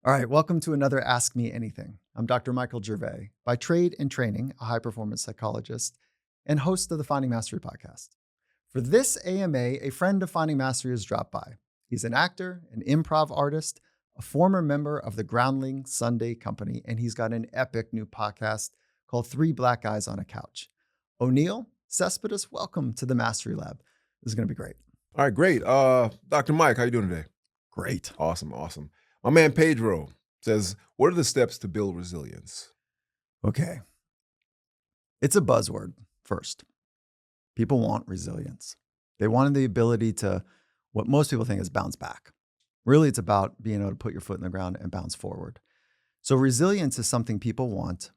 All right, welcome to another Ask Me Anything. I'm Dr. Michael Gervais, by trade and training, a high performance psychologist and host of the Finding Mastery podcast. For this AMA, a friend of Finding Mastery has dropped by. He's an actor, an improv artist, a former member of the Groundlings Sunday Company, and he's got an epic new podcast called Three Black Guys on a Couch. O'Neill, Cespedes, welcome to the Mastery Lab. This is going to be great. All right, great. Dr. Mike, how you doing today? Great. Awesome. My man Pedro says, what are the steps to build resilience? Okay. It's a buzzword first. People want resilience. They want the ability to, what most people think is bounce back. Really, it's about being able to put your foot in the ground and bounce forward. So resilience is something people want.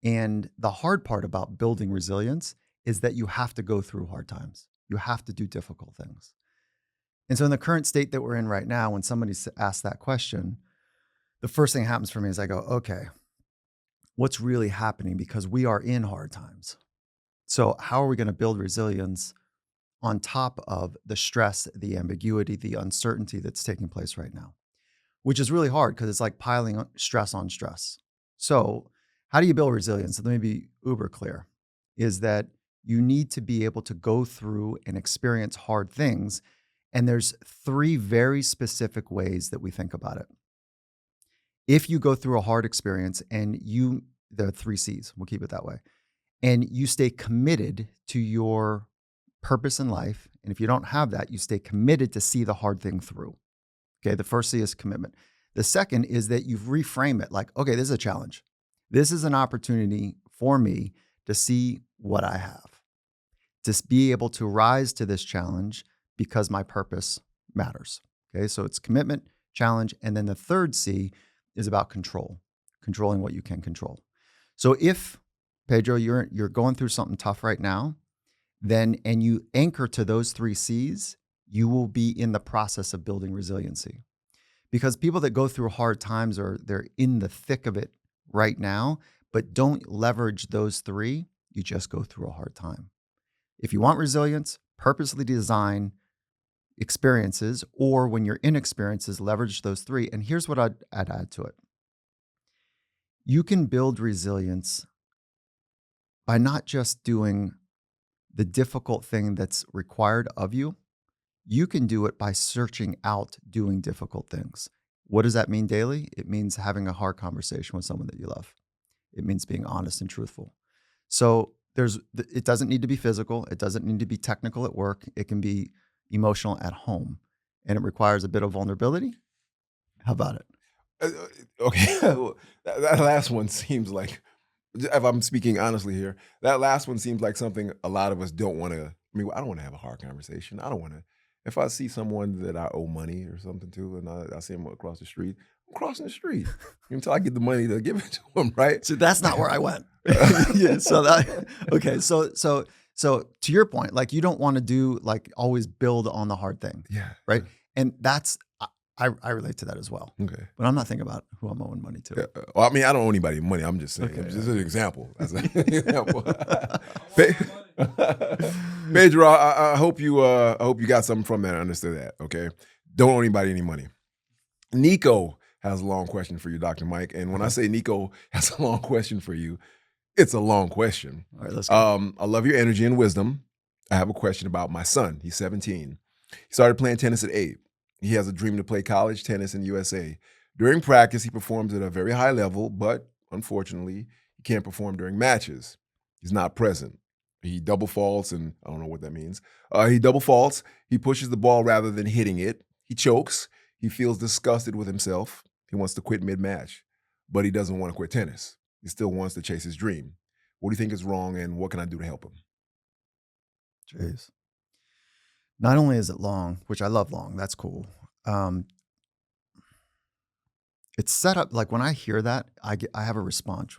And the hard part about building resilience is that you have to go through hard times. You have to do difficult things. And so in the current state that we're in right now, when somebody asks that question, the first thing that happens for me is I go, okay, what's really happening? Because we are in hard times. So how are we going to build resilience on top of the stress, the ambiguity, the uncertainty that's taking place right now? Which is really hard because it's like piling stress on stress. So how do you build resilience? Let me be uber clear, is that you need to be able to go through and experience hard things. And there's three very specific ways that we think about it. If you go through a hard experience and there are three C's, we'll keep it that way, and you stay committed to your purpose in life, and if you don't have that, you stay committed to see the hard thing through. Okay, the first C is commitment. The second is that you reframe it like, okay, this is a challenge. This is an opportunity for me to see what I have, to be able to rise to this challenge because my purpose matters. Okay, so it's commitment, challenge, and then the third C is about control, controlling what you can control. So if, Pedro, you're going through something tough right now, and you anchor to those three C's, you will be in the process of building resiliency. Because people that go through hard times they're in the thick of it right now, but don't leverage those three, you just go through a hard time. If you want resilience, purposely design experiences, or when you're in experiences, leverage those three. And here's what I'd add to it. You can build resilience by not just doing the difficult thing that's required of you. You can do it by searching out doing difficult things. What does that mean daily? It means having a hard conversation with someone that you love. It means being honest and truthful. So it doesn't need to be physical. It doesn't need to be technical at work. It can be emotional at home, and it requires a bit of vulnerability. How about it? Okay, that last one seems like, if I'm speaking honestly here, that last one seems like something a lot of us don't want to. I mean, I don't want to have a hard conversation. I don't want to. If I see someone that I owe money or something to, and I see them across the street, I'm crossing the street until I get the money to give it to them, right? So that's not where I went. Yeah. Okay. So to your point, like you don't want to do like always build on the hard thing. Yeah. Right. And that's, I relate to that as well. Okay. But I'm not thinking about who I'm owing money to. Yeah. Well, I mean, I don't owe anybody money. I'm just saying. Okay, This is an example. That's an example. Pedro, I hope you got something from that. I understood that. Okay. Don't owe anybody any money. Nico has a long question for you, Dr. Mike. And when I say Nico has a long question for you, it's a long question. All right, let's go. I love your energy and wisdom. I have a question about my son. He's 17. He started playing tennis at 8. He has a dream to play college tennis in USA. During practice, he performs at a very high level, but unfortunately, he can't perform during matches. He's not present. He double faults, and I don't know what that means. He double faults. He pushes the ball rather than hitting it. He chokes. He feels disgusted with himself. He wants to quit mid-match, but he doesn't want to quit tennis. He still wants to chase his dream. What do you think is wrong, and what can I do to help him? Jeez. Not only is it long, which I love long, that's cool. It's set up like when I hear that, I have a response,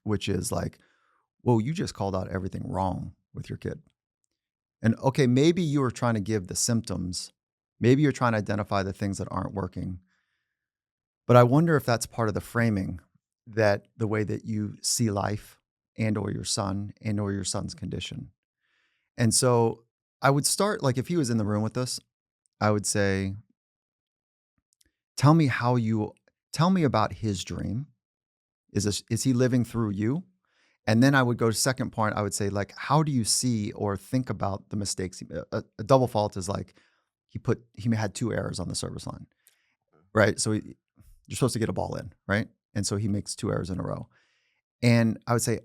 which is like, whoa, you just called out everything wrong with your kid. And okay, maybe you were trying to give the symptoms. Maybe you're trying to identify the things that aren't working. But I wonder if that's part of the framing, that the way that you see life and or your son and or your son's condition. And so I would start, like if he was in the room with us, I would say, tell me tell me about his dream. Is he living through you? And then I would go to second point. I would say, like, how do you see or think about the mistakes? A double fault is like he had 2 errors on the service line, right? So you're supposed to get a ball in, right? And so he makes 2 errors in a row. And I would say,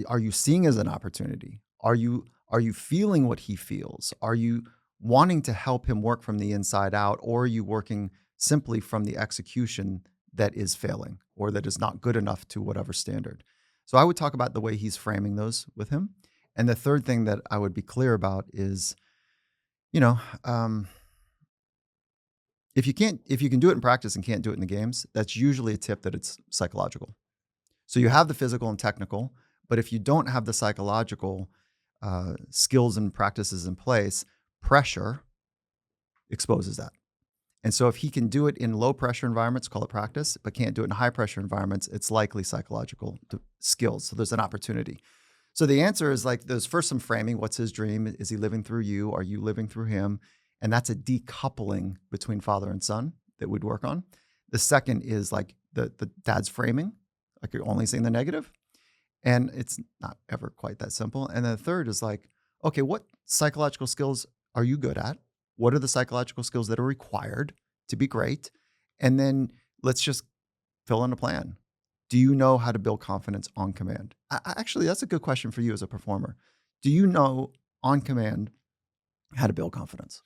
are you seeing as an opportunity? Are you feeling what he feels? Are you wanting to help him work from the inside out, or are you working simply from the execution that is failing or that is not good enough to whatever standard? So I would talk about the way he's framing those with him. And the third thing that I would be clear about is, you know, if you can do it in practice and can't do it in the games, that's usually a tip that it's psychological. So you have the physical and technical, but if you don't have the psychological skills and practices in place, pressure exposes that. And so if he can do it in low pressure environments, call it practice, but can't do it in high pressure environments, it's likely psychological skills. So there's an opportunity. So the answer is, like, there's first some framing. What's his dream? Is he living through you? Are you living through him? And that's a decoupling between father and son that we'd work on. The second is like the dad's framing, like you're only seeing the negative. And it's not ever quite that simple. And then the third is like, okay, what psychological skills are you good at? What are the psychological skills that are required to be great? And then let's just fill in a plan. Do you know how to build confidence on command? Actually, that's a good question for you as a performer. Do you know on command how to build confidence?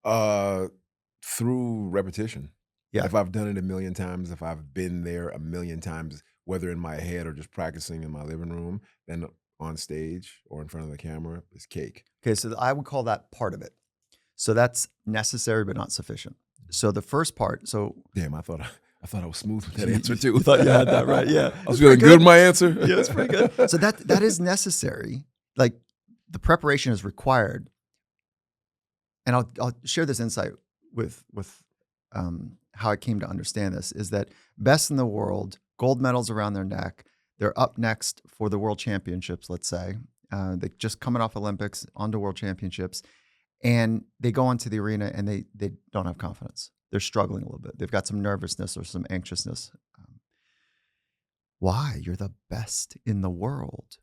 Through repetition. Yeah. If I've done it a million times, if I've been there a million times, whether in my head or just practicing in my living room, then on stage or in front of the camera is cake. Okay, so I would call that part of it. So that's necessary but not sufficient. So the first part, Damn, I thought I was smooth with that answer too. You thought you had that right. Yeah. I was feeling good with my answer. Yeah, it's pretty good. So that is necessary. Like, the preparation is required. And I'll share this insight with how I came to understand this, is that best in the world, gold medals around their neck. They're up next for the world championships, let's say. They just coming off Olympics onto world championships. And they go into the arena and they don't have confidence. They're struggling a little bit. They've got some nervousness or some anxiousness. Why? You're the best in the world.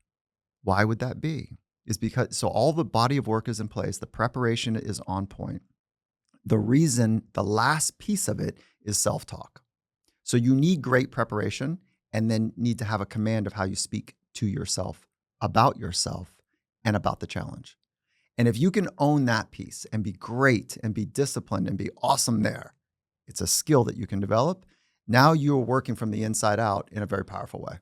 Why would that be? Is because, so all the body of work is in place. The preparation is on point. The reason, the last piece of it is self-talk. So you need great preparation and then need to have a command of how you speak to yourself, about yourself, and about the challenge. And if you can own that piece and be great and be disciplined and be awesome there, it's a skill that you can develop. Now you're working from the inside out in a very powerful way.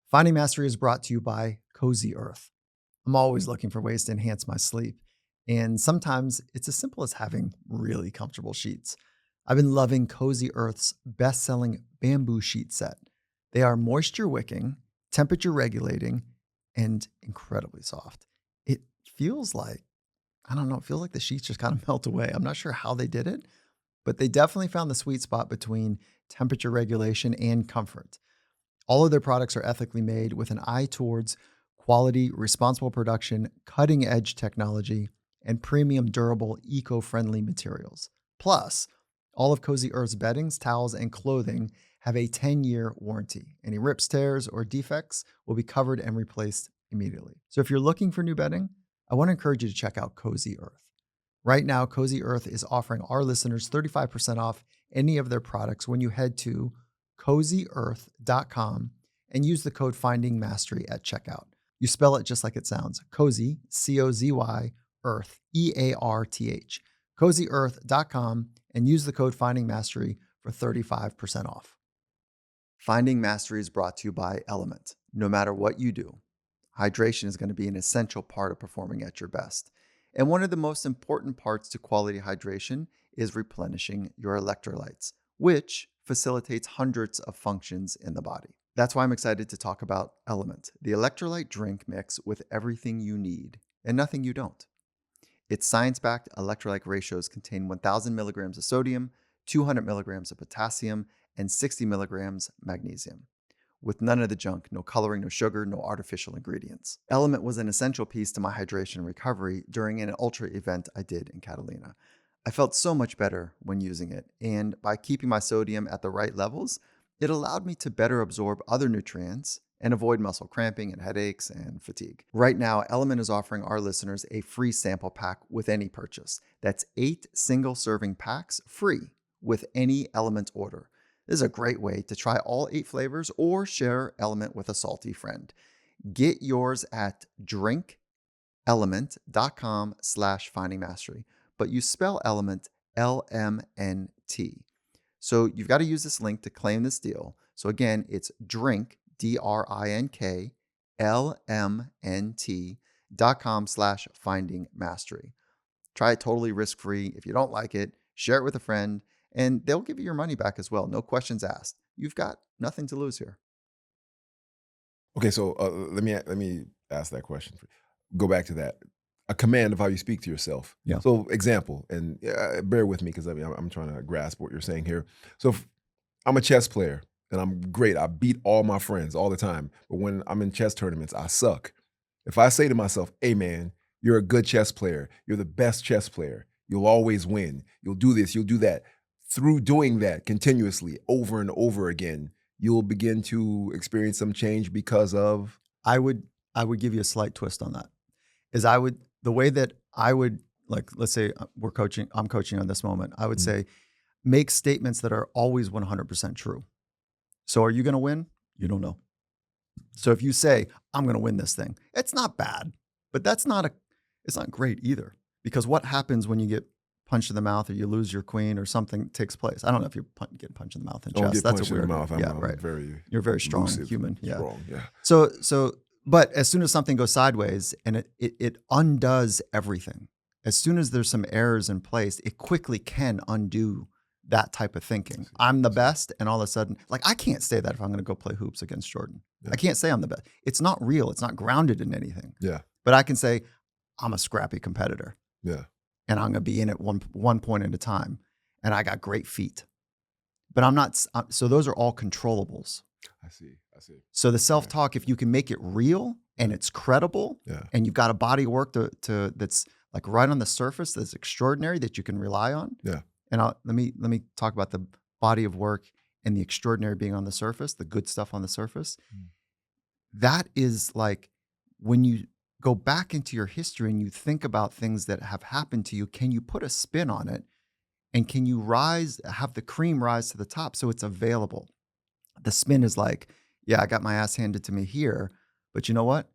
Finding Mastery is brought to you by Cozy Earth. I'm always looking for ways to enhance my sleep. And sometimes it's as simple as having really comfortable sheets. I've been loving Cozy Earth's best-selling bamboo sheet set. They are moisture wicking, temperature regulating, and incredibly soft. It feels like, I don't know, it feels like the sheets just kind of melt away. I'm not sure how they did it, but they definitely found the sweet spot between temperature regulation and comfort. All of their products are ethically made with an eye towards quality, responsible production, cutting-edge technology, and premium, durable, eco-friendly materials. Plus, all of Cozy Earth's beddings, towels, and clothing have a 10-year warranty. Any rips, tears, or defects will be covered and replaced immediately. So if you're looking for new bedding, I want to encourage you to check out Cozy Earth. Right now, Cozy Earth is offering our listeners 35% off any of their products when you head to CozyEarth.com and use the code FindingMastery at checkout. You spell it just like it sounds. Cozy, C-O-Z-Y, Earth, E-A-R-T-H. CozyEarth.com and use the code FindingMastery for 35% off. Finding Mastery is brought to you by Element. No matter what you do, hydration is going to be an essential part of performing at your best. And one of the most important parts to quality hydration is replenishing your electrolytes, which facilitates hundreds of functions in the body. That's why I'm excited to talk about Element, the electrolyte drink mix with everything you need and nothing you don't. Its science-backed electrolyte ratios contain 1,000 milligrams of sodium, 200 milligrams of potassium, and 60 milligrams magnesium. With none of the junk, no coloring, no sugar, no artificial ingredients. Element was an essential piece to my hydration recovery during an ultra event I did in Catalina. I felt so much better when using it. And by keeping my sodium at the right levels, it allowed me to better absorb other nutrients and avoid muscle cramping and headaches and fatigue. Right now, Element is offering our listeners a free sample pack with any purchase. That's 8 single serving packs free with any Element order. This is a great way to try all 8 flavors or share Element with a salty friend. Get yours at drinkelement.com/findingmastery, but you spell element LMNT. So you've got to use this link to claim this deal. So again, it's DrinkLMNT.com/findingmastery. Try it totally risk-free. If you don't like it, share it with a friend, and they'll give you your money back as well. No questions asked. You've got nothing to lose here. Okay, so let me ask that question. Go back to that. A command of how you speak to yourself. Yeah. So example, and bear with me because I'm trying to grasp what you're saying here. So if I'm a chess player and I'm great. I beat all my friends all the time. But when I'm in chess tournaments, I suck. If I say to myself, hey man, you're a good chess player. You're the best chess player. You'll always win. You'll do this, you'll do that. Through doing that continuously over and over again, you'll begin to experience some change because of. I would give you a slight twist on that. The way that I would, like, let's say I'm coaching on this moment. I would say, make statements that are always 100% true. So are you going to win? You don't know. So if you say, I'm going to win this thing, it's not bad, but it's not great either. Because what happens when you get punched in the mouth or you lose your queen or something takes place? I don't know if you get punched in the mouth in chess. That's a weird mouth. right. You're very strong human. Yeah. Strong, yeah. But as soon as something goes sideways and it undoes everything, as soon as there's some errors in place, it quickly can undo that type of thinking. I'm the best, and all of a sudden, like, I can't say that if I'm going to go play hoops against Jordan. Yeah. I can't say I'm the best. It's not real. It's not grounded in anything. Yeah. But I can say I'm a scrappy competitor. Yeah. And I'm going to be in it one point at a time, and I got great feet. But I'm not. So those are all controllables. I see. So the self-talk, if you can make it real and it's credible, and you've got a body of work that's like right on the surface, that's extraordinary, that you can rely on. Yeah. And let me talk about the body of work and the extraordinary being on the surface, the good stuff on the surface. That is like when you go back into your history and you think about things that have happened to you, can you put a spin on it? And can you have the cream rise to the top so it's available? The spin is like, yeah, I got my ass handed to me here, but you know what?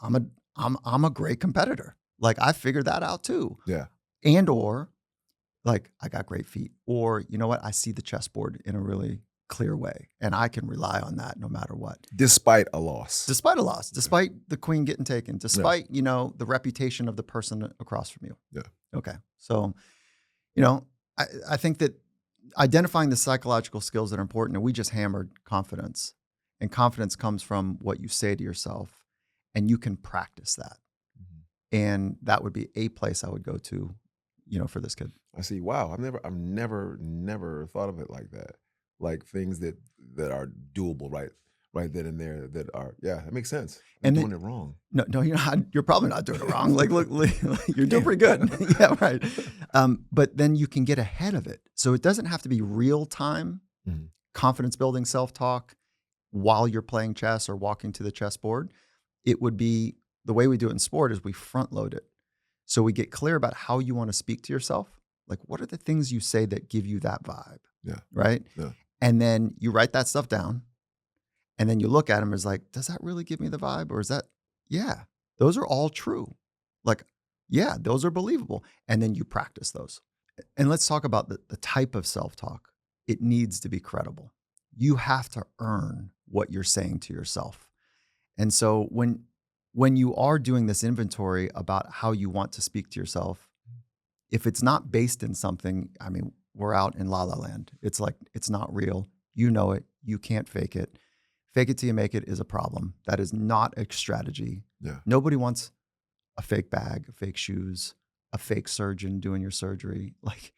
I'm a great competitor. Like, I figured that out too. Yeah. And or like, I got great feet. Or, you know what? I see the chessboard in a really clear way, and I can rely on that no matter what. Despite a loss. Despite the queen getting taken, despite, the reputation of the person across from you. Yeah. Okay. So, I think that identifying the psychological skills that are important, and we just hammered confidence. And confidence comes from what you say to yourself, and you can practice that. And that would be a place I would go to, for this kid. I see. Wow. I've never thought of it like that. Like things that are doable, right then and there, that are, that makes sense. I'm doing it wrong. No, you're probably not doing it wrong. Like, look, you're doing pretty good. Yeah, right. But then you can get ahead of it. So it doesn't have to be real time, confidence building self-talk while you're playing chess or walking to the chessboard. It would be, the way we do it in sport is we front load it. So we get clear about how you want to speak to yourself. Like, what are the things you say that give you that vibe? Yeah. Right? Yeah. And then you write that stuff down. And then you look at them as like, does that really give me the vibe? Or is that, those are all true. Like, those are believable. And then you practice those. And let's talk about the type of self-talk. It needs to be credible. You have to earn what you're saying to yourself. And so when you are doing this inventory about how you want to speak to yourself, if it's not based in something, I mean, we're out in la la land. It's like, it's not real. You know it. You can't fake it. Fake it till you make it is a problem. That is not a strategy. Yeah. Nobody wants a fake bag, fake shoes, a fake surgeon doing your surgery. Like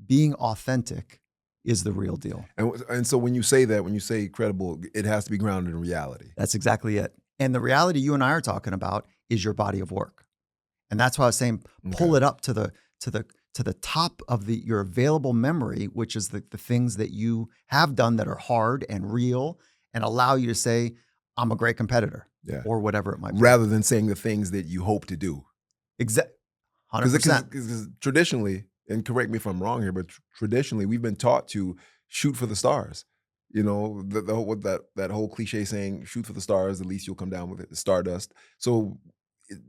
being authentic is the real deal. And so when you say that, when you say credible, it has to be grounded in reality. That's exactly it. And the reality you and I are talking about is your body of work. And that's why I was saying, pull it up to the to the top of your available memory, which is the things that you have done that are hard and real and allow you to say, I'm a great competitor Yeah. or whatever it might be. Rather than saying the things that you hope to do. Exactly. 100%. Because traditionally, and correct me if I'm wrong here, but traditionally we've been taught to shoot for the stars. You know, what that whole cliche saying, shoot for the stars, at least you'll come down with it, stardust. So,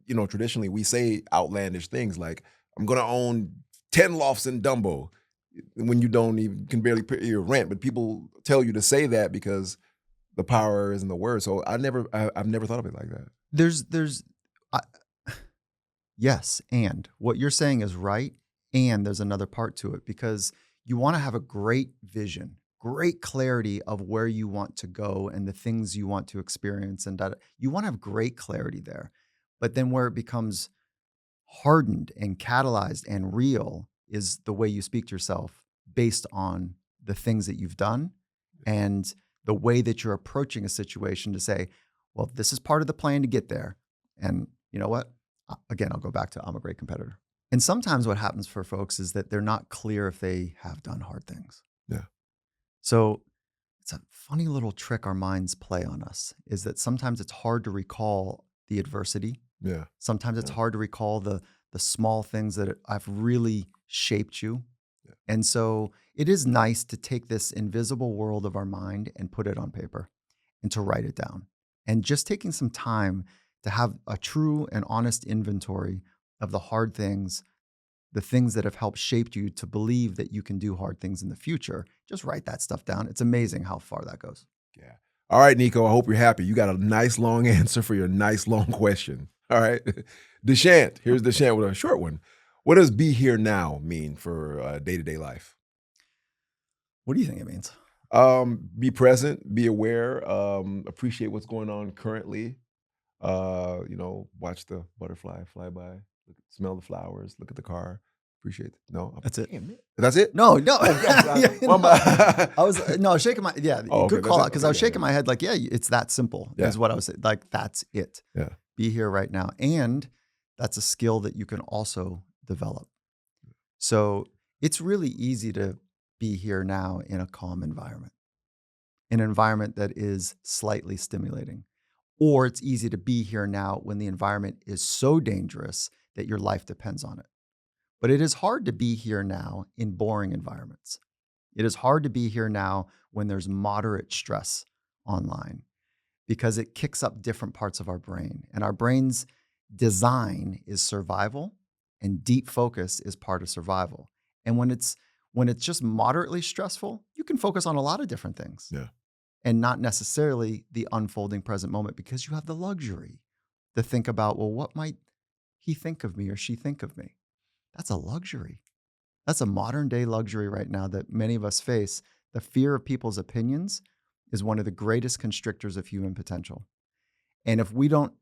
you know, traditionally we say outlandish things like, I'm gonna own 10 lofts in Dumbo, when you don't even can barely pay your rent, but people tell you to say that because the power is in the word. So I've never thought of it like that. There's I, yes, and what you're saying is right, and there's another part to it because you want to have a great vision, great clarity of where you want to go and the things you want to experience, and you want to have great clarity there. But then where it becomes hardened and catalyzed and real is the way you speak to yourself based on the things that you've done and the way that you're approaching a situation to say, well, this is part of the plan to get there. And you know what? Again, I'll go back to I'm a great competitor. And sometimes what happens for folks is that they're not clear if they have done hard things. Yeah. So it's a funny little trick our minds play on us is that sometimes it's hard to recall the adversity. Yeah. Sometimes it's hard to recall the small things that have really shaped you. Yeah. And so it is nice to take this invisible world of our mind and put it on paper and to write it down. And just taking some time to have a true and honest inventory of the hard things, the things that have helped shape you to believe that you can do hard things in the future. Just write that stuff down. It's amazing how far that goes. Yeah. All right, Nico, I hope you're happy. You got a nice long answer for your nice long question. All right. Deshant, here's Deshant with a short one. What does be here now mean for day-to-day life? What do you think it means? Be present, be aware, appreciate what's going on currently. You know, watch the butterfly fly by, smell the flowers, look at the car, appreciate it. No, That's it. Damn, that's it? No. Yeah, I was shaking my, okay, good call that's out. it. Because I was Okay, shaking my head like, yeah, it's that simple Yeah. is what I was saying. Like, that's it. Yeah. Be here right now. And that's a skill that you can also develop. So it's really easy to be here now in a calm environment, in an environment that is slightly stimulating. Or it's easy to be here now when the environment is so dangerous that your life depends on it. But it is hard to be here now in boring environments. It is hard to be here now when there's moderate stress online because it kicks up different parts of our brain. And our brain's design is survival, and deep focus is part of survival. And when it's just moderately stressful, you can focus on a lot of different things. Yeah. And not necessarily the unfolding present moment because you have the luxury to think about, well, what might he think of me or she think of me? That's a luxury. That's a modern day luxury right now that many of us face. The fear of people's opinions is one of the greatest constrictors of human potential. And if we don't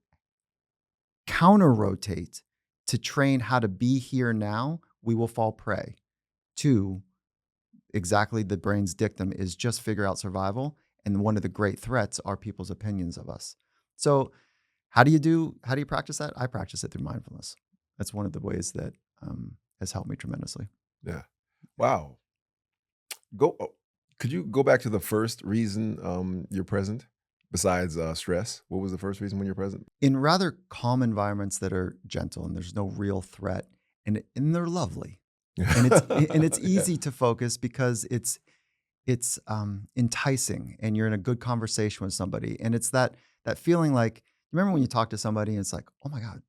counter rotate to train how to be here now, we will fall prey to exactly the brain's dictum is just figure out survival. And one of the great threats are people's opinions of us. So how do you practice that? I practice it through mindfulness. That's one of the ways that has helped me tremendously. Yeah. Wow. Could you go back to the first reason you're present besides stress? What was the first reason when you're present? In rather calm environments that are gentle and there's no real threat and they're lovely. And it's easy to focus because it's enticing and you're in a good conversation with somebody. And it's that feeling like, remember when you talk to somebody and it's like, oh my God,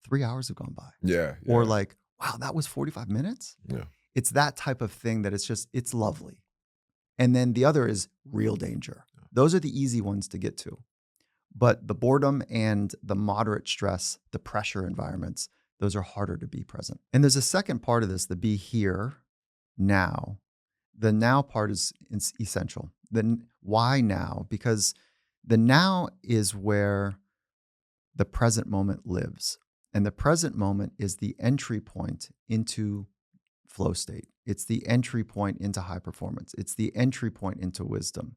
3 hours have gone by. Yeah. Or like, wow, that was 45 minutes. Yeah. It's that type of thing that it's lovely. And then the other is real danger. Those are the easy ones to get to. But the boredom and the moderate stress, the pressure environments, those are harder to be present. And there's a second part of this, the be here now. The now part is essential. Then why now? Because the now is where the present moment lives. And the present moment is the entry point into flow state. It's the entry point into high performance. It's the entry point into wisdom.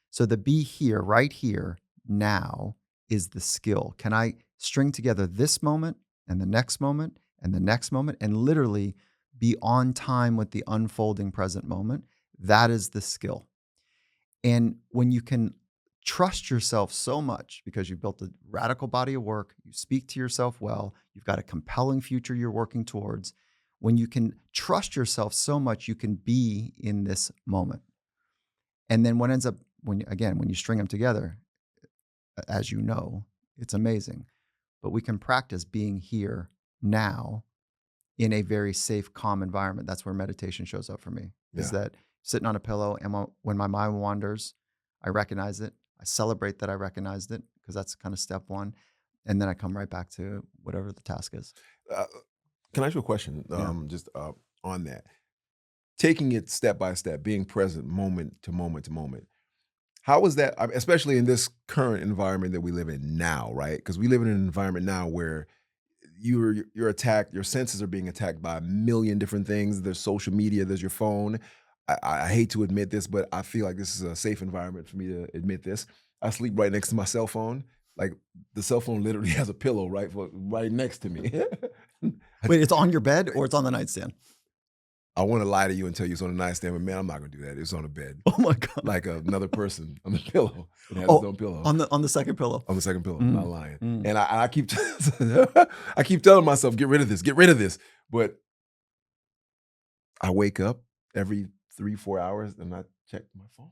So the be here, right here, now is the skill. Can I string together this moment and the next moment and the next moment and literally be on time with the unfolding present moment, that is the skill. And when you can trust yourself so much because you've built a radical body of work, you speak to yourself well, you've got a compelling future you're working towards. When you can trust yourself so much, you can be in this moment. And then what ends up when you string them together, as you know, it's amazing. But we can practice being here now in a very safe, calm environment. That's where meditation shows up for me. Is Yeah. that sitting on a pillow and when my mind wanders, I recognize it. I celebrate that I recognized it because that's kind of step one. And then I come right back to whatever the task is. Uh, can I ask you a question? Yeah. Just on that, taking it step by step, being present, moment to moment to moment. How is that, especially in this current environment that we live in now, right? Because we live in an environment now where you're attacked, your senses are being attacked by a million different things. There's social media, there's your phone. I hate to admit this, but I feel like this is a safe environment for me to admit this. I sleep right next to my cell phone. Like the cell phone literally has a pillow right next to me. Wait, it's on your bed or it's on the nightstand? I want to lie to you and tell you it's on the nightstand, but man, I'm not gonna do that. It's on the bed, Oh my God. like another person on the pillow. It has its Oh, own pillow. on the second pillow. On the second pillow, I'm not lying. Mm. And I keep I keep telling myself, get rid of this, get rid of this. But I wake up every 3, 4 hours and I check my phone.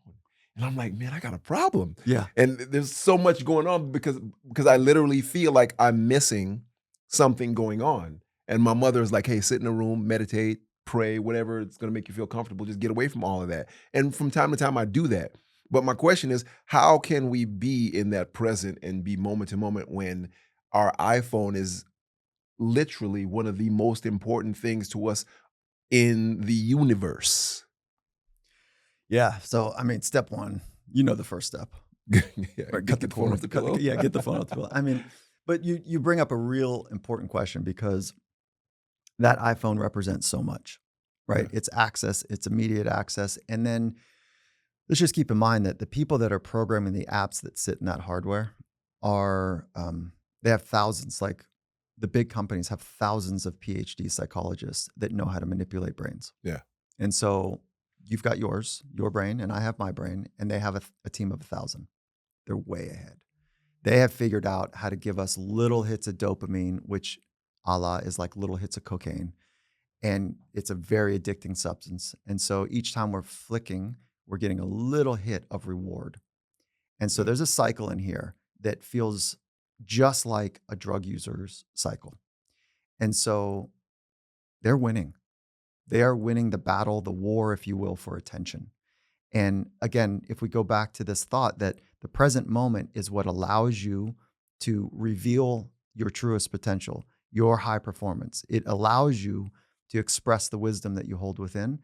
And I'm like, man, I got a problem. Yeah. And there's so much going on because I literally feel like I'm missing something going on. And my mother is like, hey, sit in a room, meditate, pray, whatever it's gonna make you feel comfortable. Just get away from all of that. And from time to time I do that. But my question is, how can we be in that present and be moment to moment when our iPhone is literally one of the most important things to us in the universe? Yeah. So, I mean, step one, you know the first step. Yeah, Right, get the phone off the pillow. yeah, get the phone off the pillow. I mean, but you bring up a real important question because that iPhone represents so much, right? Yeah. It's access, it's immediate access. And then let's just keep in mind that the people that are programming the apps that sit in that hardware are, they have thousands, like the big companies have thousands of PhD psychologists that know how to manipulate brains. Yeah. And so you've got your brain, and I have my brain, and they have a team of 1,000. They're way ahead. They have figured out how to give us little hits of dopamine, which a la is like little hits of cocaine. And it's a very addicting substance. And so each time we're flicking, we're getting a little hit of reward. And so Yeah. there's a cycle in here that feels just like a drug user's cycle. And so they're winning. They are winning the battle, the war, if you will, for attention. And again, if we go back to this thought that the present moment is what allows you to reveal your truest potential, your high performance, it allows you to express the wisdom that you hold within.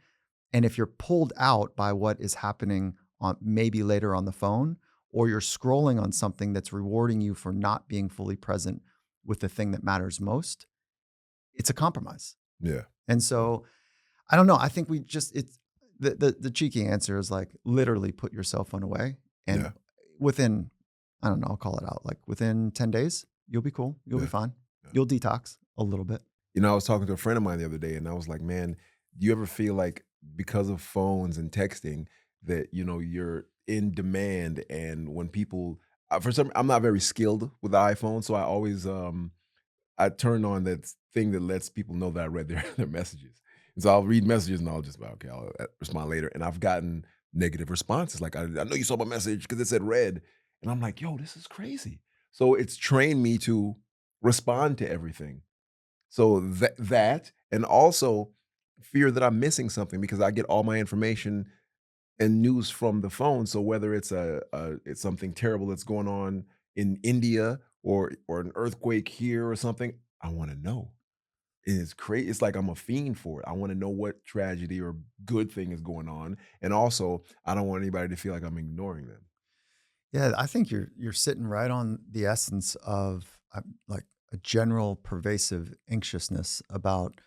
And if you're pulled out by what is happening on maybe later on the phone, or you're scrolling on something that's rewarding you for not being fully present with the thing that matters most, it's a compromise. Yeah. And so I don't know. I think we just it's the cheeky answer is like literally put your cell phone away and Yeah. within I don't know, I'll call it out. Like within 10 days, you'll be cool. You'll be Yeah. fine. Yeah. You'll detox a little bit. You know, I was talking to a friend of mine the other day and I was like, man, do you ever feel like because of phones and texting that, you're in demand and when people, I'm not very skilled with the iPhone. So I always, I turn on that thing that lets people know that I read their, their messages. And so I'll read messages and I'll just, okay, I'll respond later. And I've gotten negative responses. Like, I know you saw my message because it said read. And I'm like, yo, this is crazy. So it's trained me to respond to everything. So that and also fear that I'm missing something because I get all my information and news from the phone. So whether it's it's something terrible that's going on in India or an earthquake here or something, I want to know. And it's crazy. It's like I'm a fiend for it. I want to know what tragedy or good thing is going on, and also I don't want anybody to feel like I'm ignoring them. Yeah, I think you're sitting right on the essence of like a general pervasive anxiousness about,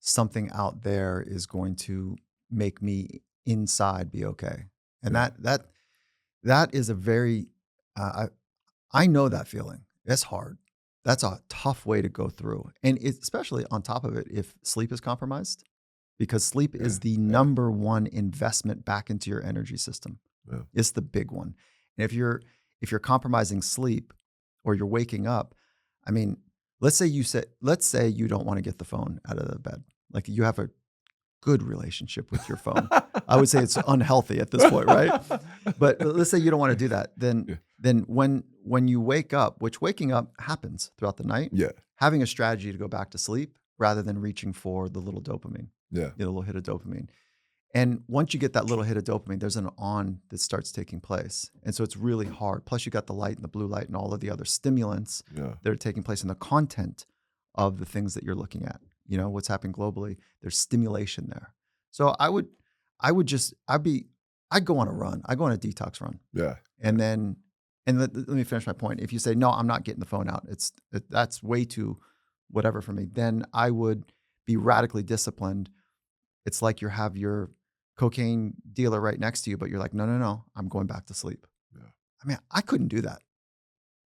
something out there is going to make me inside be okay. And Yeah, that is a very I know that feeling. It's hard. That's a tough way to go through. And especially on top of it, if sleep is compromised, because sleep Yeah, is the yeah, number one investment back into your energy system. yeah. It's the big one. And if you're compromising sleep or you're waking up, I mean, let's say you don't want to get the phone out of the bed. Like you have a good relationship with your phone. I would say it's unhealthy at this point, right? But let's say you don't want to do that. Then Yeah, then when you wake up, which waking up happens throughout the night, yeah, having a strategy to go back to sleep rather than reaching for the little dopamine, yeah, a little hit of dopamine. And once you get that little hit of dopamine, there's an on that starts taking place. And so it's really hard. Plus, you got the light and the blue light and all of the other stimulants yeah, that are taking place in the content of the things that you're looking at. What's happening globally, there's stimulation there. So I'd go on a run. I'd go on a detox run. yeah, And then, and let me finish my point. If you say, no, I'm not getting the phone out, that's way too whatever for me, then I would be radically disciplined. It's like you have your cocaine dealer right next to you, but you're like, no, no, no, I'm going back to sleep. yeah, I mean, I couldn't do that.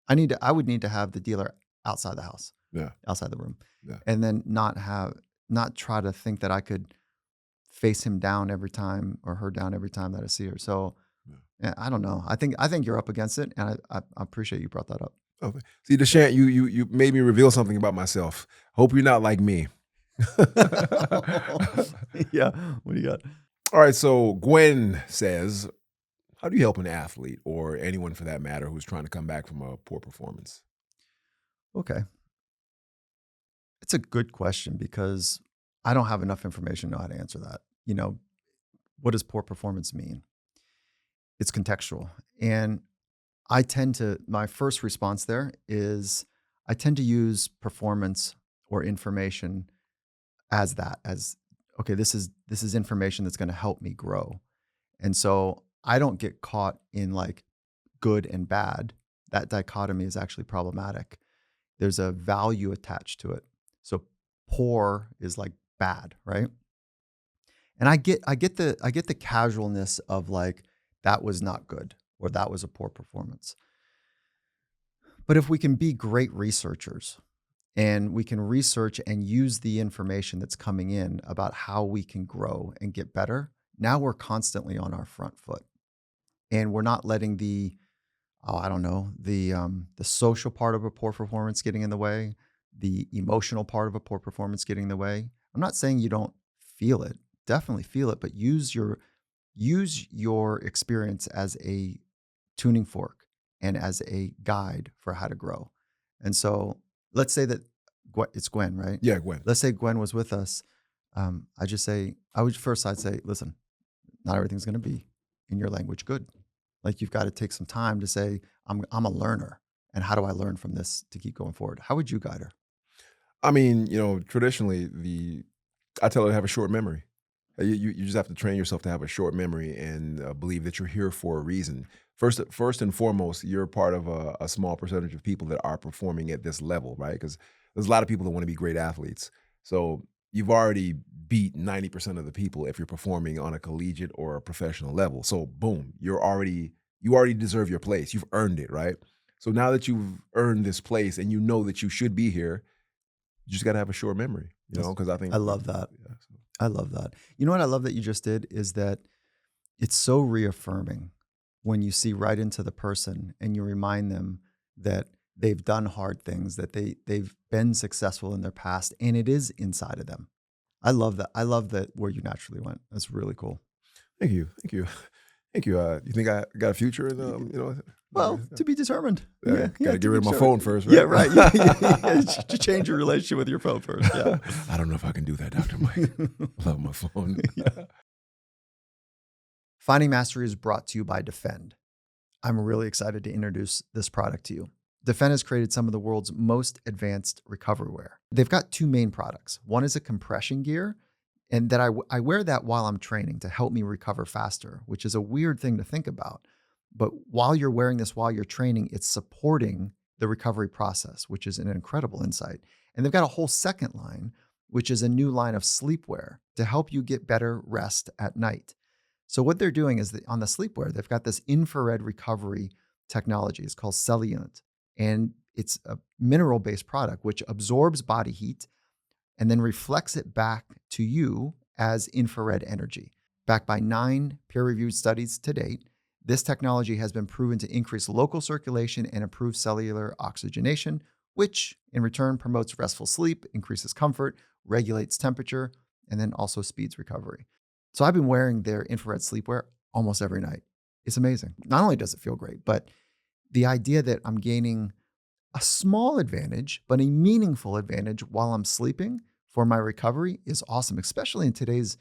I would need to have the dealer outside the house, yeah, outside the room, yeah. and then not try to think that I could face him down every time or her down every time that I see her. So Yeah. yeah, I don't know. I think you're up against it, and I appreciate you brought that up. Okay. See, Deshant, you made me reveal something about myself. Hope you're not like me. Yeah. What do you got? All right. So Gwen says, how do you help an athlete or anyone for that matter who's trying to come back from a poor performance? Okay. It's a good question because I don't have enough information to know how to answer that. What does poor performance mean? It's contextual. And my first response there is I tend to use performance or information as that, as, okay, this is information that's going to help me grow. And so I don't get caught in like good and bad. That dichotomy is actually problematic. There's a value attached to it. So poor is like bad, right? And I get the casualness of like that was not good or that was a poor performance. But if we can be great researchers and we can research and use the information that's coming in about how we can grow and get better, now we're constantly on our front foot. And we're not letting I don't know, the social part of a poor performance getting in the way, the emotional part of a poor performance getting in the way. I'm not saying you don't feel it. Definitely feel it, but use your experience as a tuning fork and as a guide for how to grow. And so let's say that it's Gwen, right? Yeah, Gwen. Let's say Gwen was with us. I'd say, listen, not everything's going to be in your language good. Like you've got to take some time to say, I'm a learner, and how do I learn from this to keep going forward? How would you guide her? I mean, traditionally, I tell her to have a short memory. You just have to train yourself to have a short memory and believe that you're here for a reason. First and foremost, you're part of a small percentage of people that are performing at this level, right? Because there's a lot of people that want to be great athletes. So you've already beat 90% of the people if you're performing on a collegiate or a professional level. So boom, you already deserve your place. You've earned it, right? So now that you've earned this place and you know that you should be here, you just got to have a short memory, Yes. because I think I love that. yeah, so. I love that. You know what I love that you just did is that it's so reaffirming when you see right into the person and you remind them that they've done hard things, that they've been successful in their past, and it is inside of them. I love that. I love that where you naturally went. That's really cool. Thank you. Thank you. Thank you. You think I got a future in, Well, to be determined. got Yeah, to get to rid be of my determined. phone first, right? Yeah, right. Yeah. To change your relationship with your phone first. Yeah. I don't know if I can do that, Dr. Mike. I love my phone. Finding Mastery is brought to you by Defend. I'm really excited to introduce this product to you. Defend has created some of the world's most advanced recovery wear. They've got two main products. One is a compression gear, and that I wear that while I'm training to help me recover faster, which is a weird thing to think about. But while you're wearing this while you're training, it's supporting the recovery process, which is an incredible insight. And they've got a whole second line, which is a new line of sleepwear to help you get better rest at night. So what they're doing is that on the sleepwear, they've got this infrared recovery technology. It's called Cellulant. And it's a mineral-based product which absorbs body heat and then reflects it back to you as infrared energy. Backed by 9 peer-reviewed studies to date, this technology has been proven to increase local circulation and improve cellular oxygenation, which in return promotes restful sleep, increases comfort, regulates temperature, and then also speeds recovery. So I've been wearing their infrared sleepwear almost every night. It's amazing. Not only does it feel great, but the idea that I'm gaining a small advantage, but a meaningful advantage while I'm sleeping for my recovery is awesome, especially in today's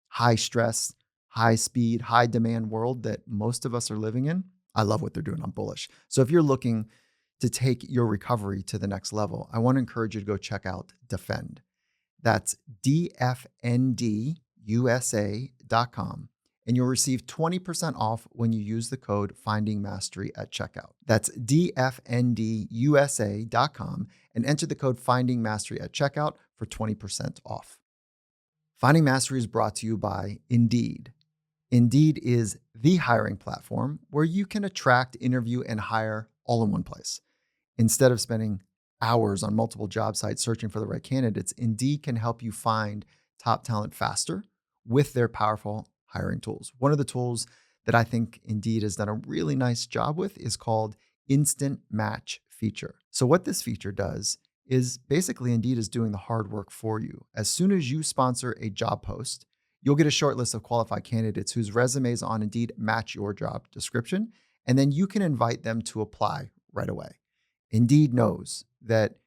high stress, high speed, high demand world that most of us are living in. I love what they're doing. I'm bullish. So if you're looking to take your recovery to the next level, I want to encourage you to go check out Defend. That's dfndusa.com. And you'll receive 20% off when you use the code Finding Mastery at checkout. That's dfndusa.com and enter the code Finding Mastery at checkout for 20% off. Finding Mastery is brought to you by Indeed. Indeed is the hiring platform where you can attract, interview, and hire all in one place. Instead of spending hours on multiple job sites searching for the right candidates, Indeed can help you find top talent faster with their powerful hiring tools. One of the tools that I think Indeed has done a really nice job with is called Instant Match feature. So what this feature does is basically Indeed is doing the hard work for you. As soon as you sponsor a job post, you'll get a short list of qualified candidates whose resumes on Indeed match your job description, and then you can invite them to apply right away. Indeed knows that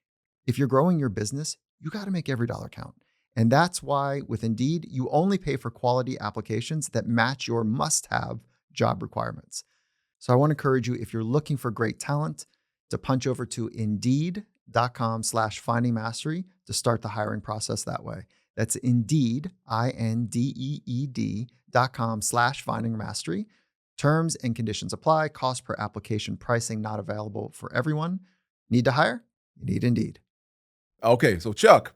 if you're growing your business, you got to make every dollar count. And that's why with Indeed, you only pay for quality applications that match your must-have job requirements. So I want to encourage you, if you're looking for great talent, to punch over to Indeed.com/findingmastery to start the hiring process that way. That's Indeed, INDEED.com/findingmastery. Terms and conditions apply. Cost per application pricing not available for everyone. Need to hire? You need Indeed. Okay, so Chuck,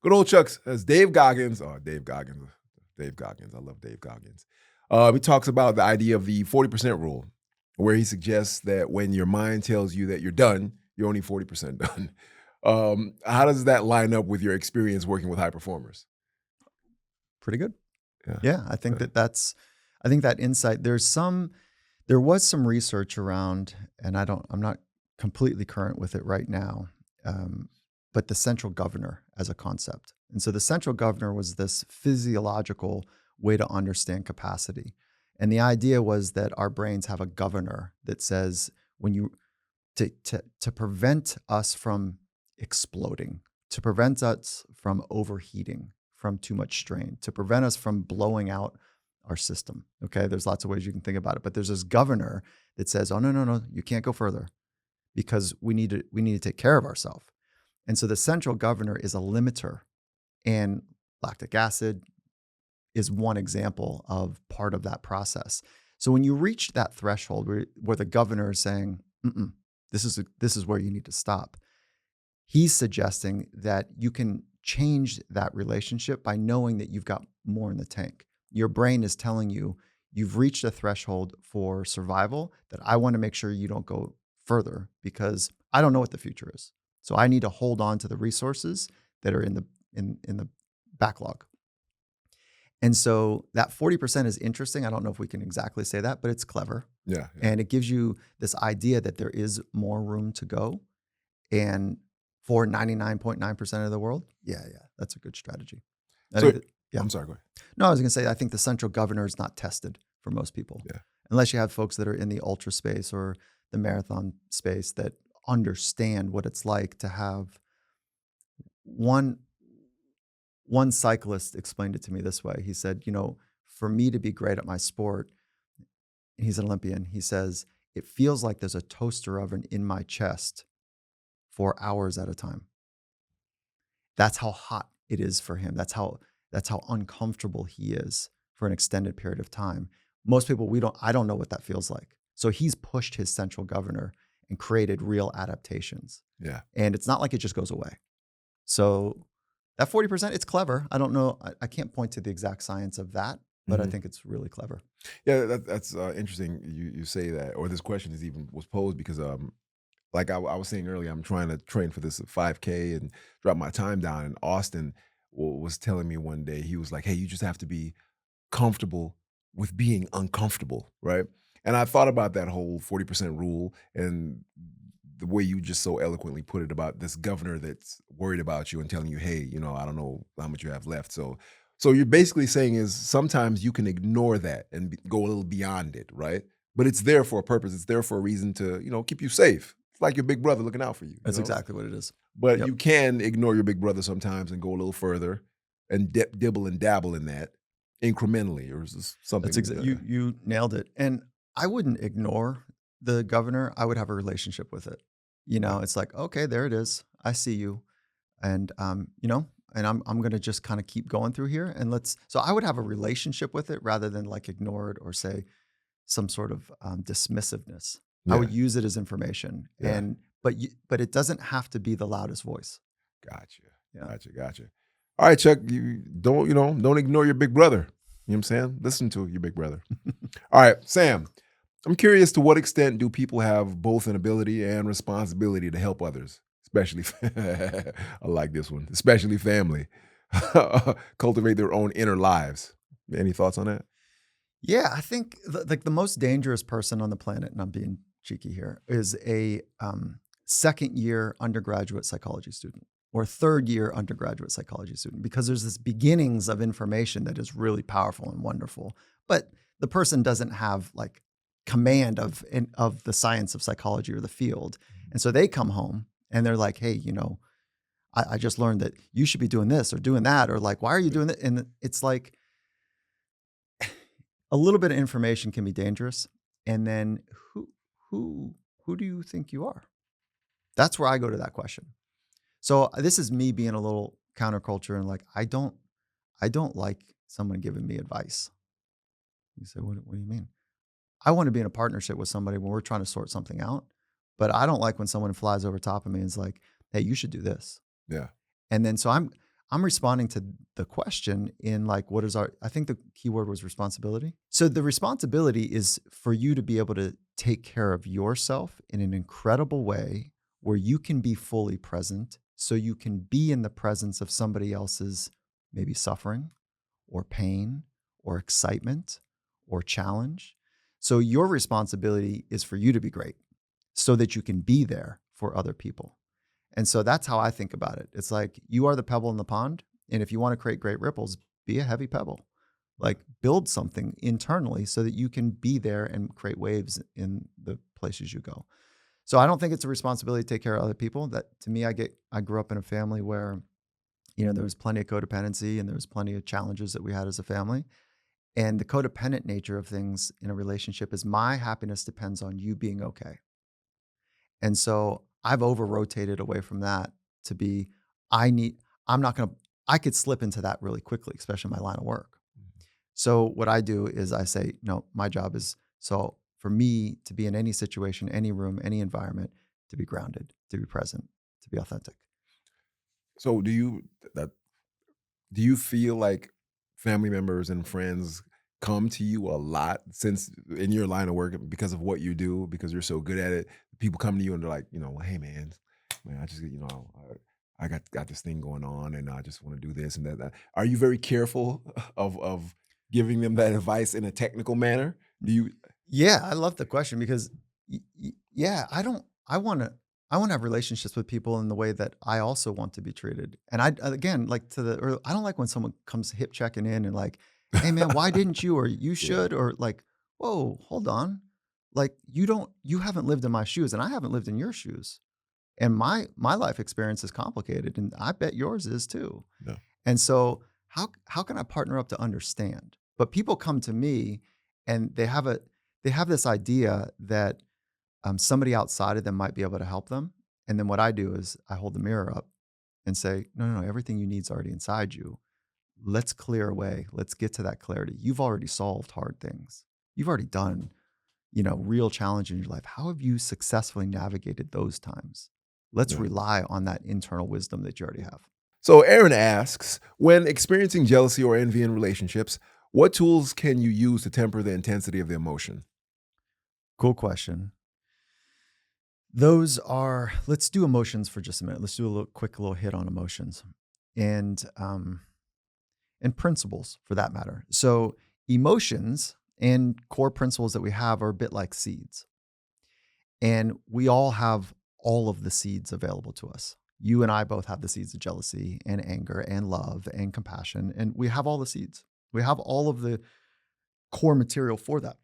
good old Chuck, as Dave Goggins. Oh, Dave Goggins. Dave Goggins. I love Dave Goggins. He talks about the idea of the 40% rule, where he suggests that when your mind tells you that you're done, you're only 40% done. How does that line up with your experience working with high performers? Pretty good. Yeah. Yeah, I think I think that insight, there was some research around, and I'm not completely current with it right now, but the central governor as a concept. And so the central governor was this physiological way to understand capacity. And the idea was that our brains have a governor that says to prevent us from exploding, to prevent us from overheating, from too much strain, to prevent us from blowing out our system. Okay, there's lots of ways you can think about it, but there's this governor that says, "Oh no, you can't go further because we need to take care of ourselves." And so the central governor is a limiter, and lactic acid is one example of part of that process. So when you reach that threshold where the governor is saying, this is where you need to stop, he's suggesting that you can change that relationship by knowing that you've got more in the tank. Your brain is telling you you've reached a threshold for survival, that I want to make sure you don't go further because I don't know what the future is. So I need to hold on to the resources that are in the backlog. And so that 40% is interesting. I don't know if we can exactly say that, but it's clever. Yeah. And it gives you this idea that there is more room to go. And for 99.9% of the world, yeah, that's a good strategy. I'm sorry, go ahead. No, I was going to say, I think the central governor is not tested for most people. Yeah. Unless you have folks that are in the ultra space or the marathon space that understand what it's like to have one cyclist explained it to me this way. He said, for me to be great at my sport, he's an Olympian, he says, it feels like there's a toaster oven in my chest for hours at a time. That's how hot it is for him. That's how uncomfortable he is for an extended period of time. Most people, I don't know what that feels like. So he's pushed his central governor and created real adaptations. Yeah. And it's not like it just goes away. So that 40%, it's clever. I don't know. I can't point to the exact science of that, but I think it's really clever. Yeah, that's interesting. You say that, or this question was posed because like I was saying earlier, I'm trying to train for this 5K and drop my time down. And Austin was telling me one day, he was like, "Hey, you just have to be comfortable with being uncomfortable," right? And I thought about that whole 40% rule and the way you just so eloquently put it about this governor that's worried about you and telling you, "Hey, I don't know how much you have left." So you're basically saying is sometimes you can ignore that and go a little beyond it, right? But it's there for a purpose. It's there for a reason to, keep you safe. It's like your big brother looking out for you, That's exactly what it is. But Yep. you can ignore your big brother sometimes and go a little further and dibble and dabble in that incrementally, or is this That's something? you nailed it. And I wouldn't ignore the governor. I would have a relationship with it. Yeah, It's like, okay, there it is. I see you. And and I'm gonna just kind of keep going through here. And so I would have a relationship with it rather than like ignore it or say some sort of dismissiveness. I yeah, would use it as information. yeah. But it doesn't have to be the loudest voice. Gotcha. Yeah. Gotcha. All right, Chuck, you don't ignore your big brother. You know what I'm saying? Listen to your big brother. All right, Sam, I'm curious to what extent do people have both an ability and responsibility to help others, especially I like this one, especially family, cultivate their own inner lives. Any thoughts on that? Yeah, I think like the most dangerous person on the planet, and I'm being cheeky here, is a second year undergraduate psychology student or third year undergraduate psychology student because there's this beginnings of information that is really powerful and wonderful, but the person doesn't have like command of the science of psychology or the field, and so they come home and they're like, hey, I just learned that you should be doing this or doing that, or like, why are you doing that? And it's like a little bit of information can be dangerous. And then who who who do you think you are? That's where I go to that question. So this is me being a little counterculture and like I don't like someone giving me advice. You say, what do you mean? I want to be in a partnership with somebody when we're trying to sort something out, but I don't like when someone flies over top of me and is like, hey, you should do this. Yeah. And then so I'm responding to the question in like what is our I think the key word was responsibility. So the responsibility is for you to be able to take care of yourself in an incredible way where you can be fully present so you can be in the presence of somebody else's maybe suffering or pain or excitement or challenge. So your responsibility is for you to be great so that you can be there for other people. And so that's how I think about it. It's like you are the pebble in the pond. And if you want to create great ripples, be a heavy pebble. Like build something internally so that you can be there and create waves in the places you go. So I don't think it's a responsibility to take care of other people. That to me, I grew up in a family where, there was plenty of codependency and there was plenty of challenges that we had as a family. And the codependent nature of things in a relationship is my happiness depends on you being okay. And so I've over rotated away from that to be, I need, I'm not going to, I could slip into that really quickly, especially in my line of work. So what I do is I say, no, my job is so for me to be in any situation, any room, any environment, to be grounded, to be present, to be authentic. So that do you feel like family members and friends come to you a lot since in your line of work because of what you do, because you're so good at it? People come to you and they're like, hey man, I just, I got this thing going on and I just want to do this and that. Are you very careful of giving them that advice in a technical manner? Do you? Yeah, I love the question because yeah, I want to have relationships with people in the way that I also want to be treated. And I again like or I don't like when someone comes hip checking in and like, "Hey man, why didn't you or you Yeah, should," or like, "Whoa, hold on. Like you haven't lived in my shoes and I haven't lived in your shoes. And my life experience is complicated and I bet yours is too." yeah, And so how can I partner up to understand? But people come to me and they have this idea that somebody outside of them might be able to help them. And then what I do is I hold the mirror up and say, no, no, no, everything you need is already inside you. Let's clear away. Let's get to that clarity. You've already solved hard things. You've already done, real challenge in your life. How have you successfully navigated those times? Let's yeah. rely on that internal wisdom that you already have. So Aaron asks, when experiencing jealousy or envy in relationships, what tools can you use to temper the intensity of the emotion? Cool question. Those are, let's do emotions for just a minute. Let's do a quick little hit on emotions and principles for that matter. So emotions and core principles that we have are a bit like seeds. And we all have all of the seeds available to us. You and I both have the seeds of jealousy and anger and love and compassion. And we have all the seeds. We have all of the core material for that.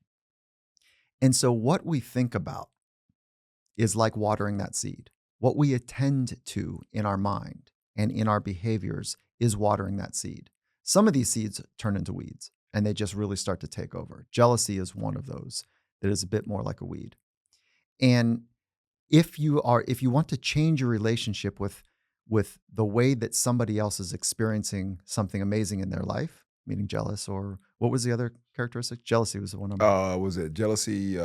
And so what we think about is like watering that seed. What we attend to in our mind and in our behaviors is watering that seed. Some of these seeds turn into weeds and they just really start to take over. Jealousy is one of those that is a bit more like a weed. And if you want to change your relationship with the way that somebody else is experiencing something amazing in their life, meaning jealous, or what was the other characteristic? Jealousy was the one I'm Was it jealousy?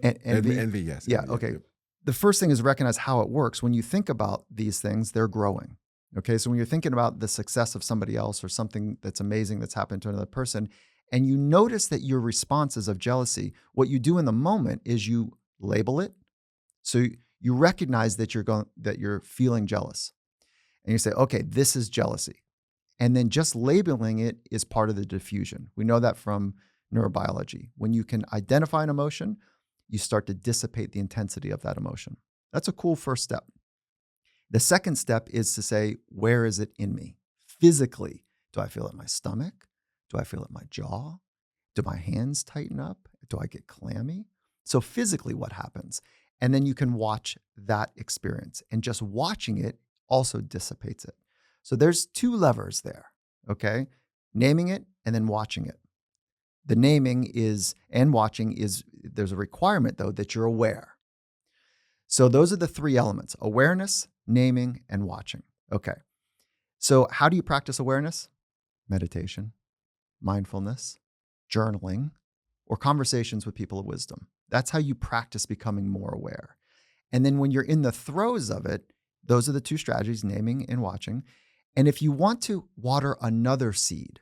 envy. Envy, yes, Yeah, envy. Yep, okay. yep. The first thing is recognize how it works. When you think about these things, they're growing. Okay. So when you're thinking about the success of somebody else or something that's amazing that's happened to another person, and you notice that your responses of jealousy, what you do in the moment is you label it. So you recognize that you're feeling jealous. And you say, okay, this is jealousy. And then just labeling it is part of the diffusion. We know that from neurobiology. When you can identify an emotion, you start to dissipate the intensity of that emotion. That's a cool first step. The second step is to say, where is it in me? Physically, do I feel it in my stomach? Do I feel it in my jaw? Do my hands tighten up? Do I get clammy? So physically, what happens? And then you can watch that experience. And just watching it also dissipates it. So there's two levers there, okay? Naming it and then watching it. The naming is and watching is, there's a requirement though that you're aware. So those are the three elements: awareness, naming, and watching. Okay. So how do you practice awareness? Meditation, mindfulness, journaling, or conversations with people of wisdom. That's how you practice becoming more aware. And then when you're in the throes of it, those are the two strategies, naming and watching. And if you want to water another seed,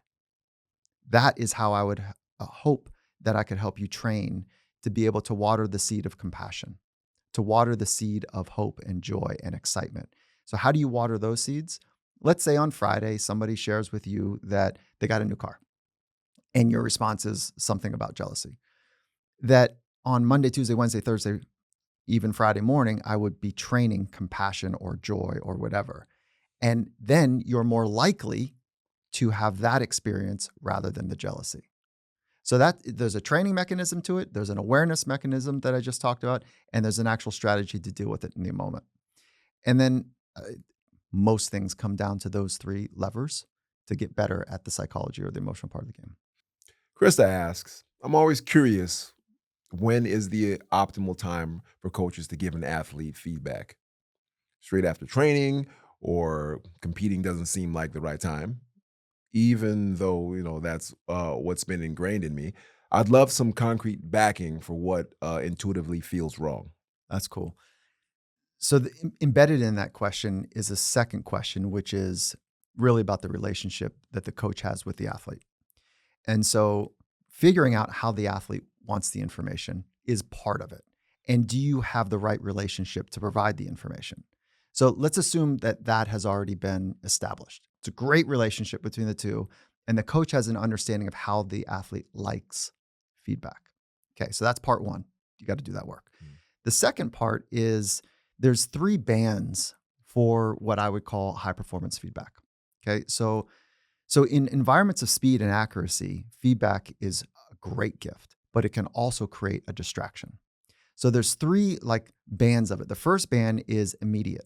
that is how I would hope that I could help you train to be able to water the seed of compassion, to water the seed of hope and joy and excitement. So, how do you water those seeds? Let's say on Friday, somebody shares with you that they got a new car, and your response is something about jealousy. That on Monday, Tuesday, Wednesday, Thursday, even Friday morning, I would be training compassion or joy or whatever. And then you're more likely to have that experience rather than the jealousy. So that there's a training mechanism to it. There's an awareness mechanism that I just talked about, and there's an actual strategy to deal with it in the moment. And then most things come down to those three levers to get better at the psychology or the emotional part of the game. Krista asks, I'm always curious, when is the optimal time for coaches to give an athlete feedback? Straight after training or competing doesn't seem like the right time, even though, that's what's been ingrained in me. I'd love some concrete backing for what intuitively feels wrong. That's cool. So embedded in that question is a second question, which is really about the relationship that the coach has with the athlete. And so figuring out how the athlete wants the information is part of it. And do you have the right relationship to provide the information? So let's assume that that has already been established. It's a great relationship between the two, and the coach has an understanding of how the athlete likes feedback. Okay, so that's part one. You got to do that work. The second part is there's three bands for what I would call high performance feedback. Okay, so in environments of speed and accuracy, feedback is a great gift, but it can also create a distraction. So there's three like bands of it. The first band is immediate.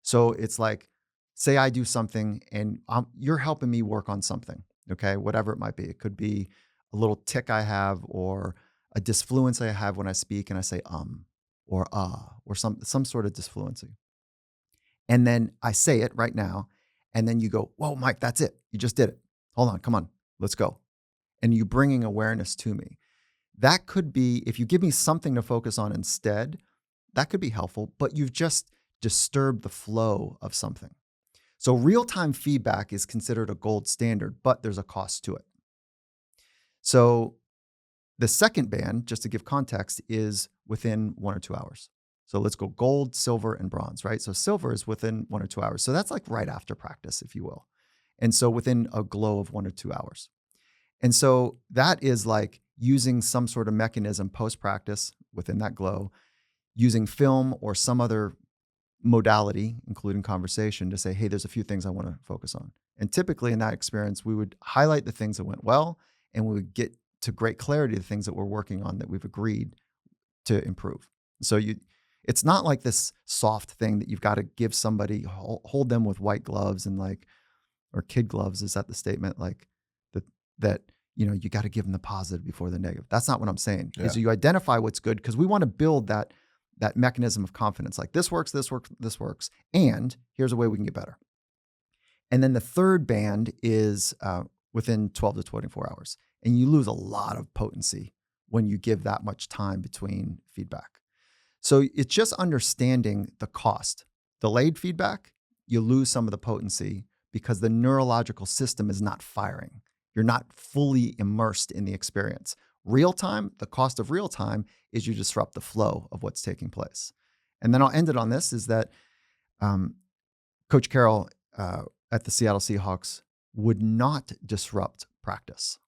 So it's like, say I do something and you're helping me work on something, okay, whatever it might be. It could be a little tick I have or a disfluence I have when I speak and I say or or some sort of disfluency. And then I say it right now. And then you go, whoa, Mike, that's it. You just did it. Hold on, come on, let's go. And you bringing awareness to me. That could be, if you give me something to focus on instead, that could be helpful, but you've just disturbed the flow of something. So real-time feedback is considered a gold standard, but there's a cost to it. So The second band, just to give context, is within 1 or 2 hours. So let's go gold, silver, and bronze, right? So silver is within 1 or 2 hours. So that's like right after practice, if you will. And so within a glow of 1 or 2 hours. And so that is like using some sort of mechanism post-practice within that glow, using film or some other modality, including conversation, to say, hey, there's a few things I want to focus on. And typically in that experience, we would highlight the things that went well, and we would get to great clarity the things that we're working on that we've agreed to improve. So it's not like this soft thing that you've got to give somebody, hold them with white gloves and like, or kid gloves. Is that the statement? Like that you got to give them the positive before the negative. That's not what I'm saying. Yeah. Is you identify what's good, because we want to build that mechanism of confidence. Like this works, and here's a way we can get better. And then the third band is within 12 to 24 hours. And you lose a lot of potency when you give that much time between feedback. So it's just understanding the cost. Delayed feedback, you lose some of the potency because the neurological system is not firing. You're not fully immersed in the experience. Real time, the cost of real time is you disrupt the flow of what's taking place. And then I'll end it on this, is that Coach Carroll at the Seattle Seahawks would not disrupt practice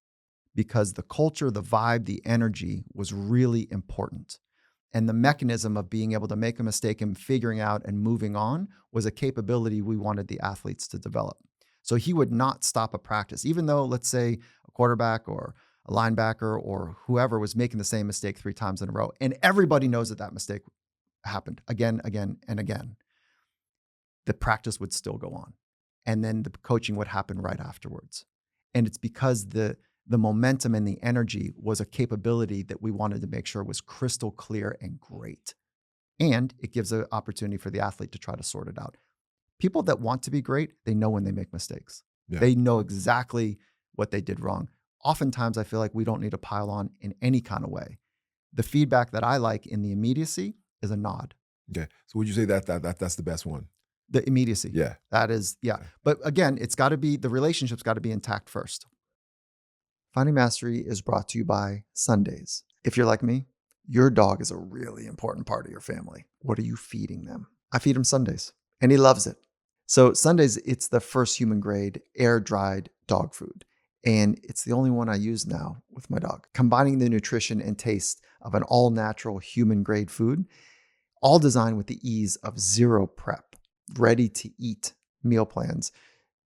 because the culture, the vibe, the energy was really important. And the mechanism of being able to make a mistake and figuring out and moving on was a capability we wanted the athletes to develop. So he would not stop a practice, even though, let's say, a quarterback or a linebacker or whoever was making the same mistake 3 times in a row. And everybody knows that mistake happened again, and again. The practice would still go on. And then the coaching would happen right afterwards. And it's because the momentum and the energy was a capability that we wanted to make sure was crystal clear and great. And it gives an opportunity for the athlete to try to sort it out. People that want to be great, they know when they make mistakes. Yeah. They know exactly what they did wrong. Oftentimes, I feel like we don't need to pile on in any kind of way. The feedback that I like in the immediacy is a nod. Okay. So would you say that's the best one? The immediacy. Yeah. That is, yeah. But again, the relationship's got to be intact first. Finding Mastery is brought to you by Sundays. If you're like me, your dog is a really important part of your family. What are you feeding them? I feed him Sundays, and he loves it. So Sundays, it's the first human grade air-dried dog food. And it's the only one I use now with my dog. Combining the nutrition and taste of an all-natural human grade food, all designed with the ease of zero prep, ready-to-eat meal plans.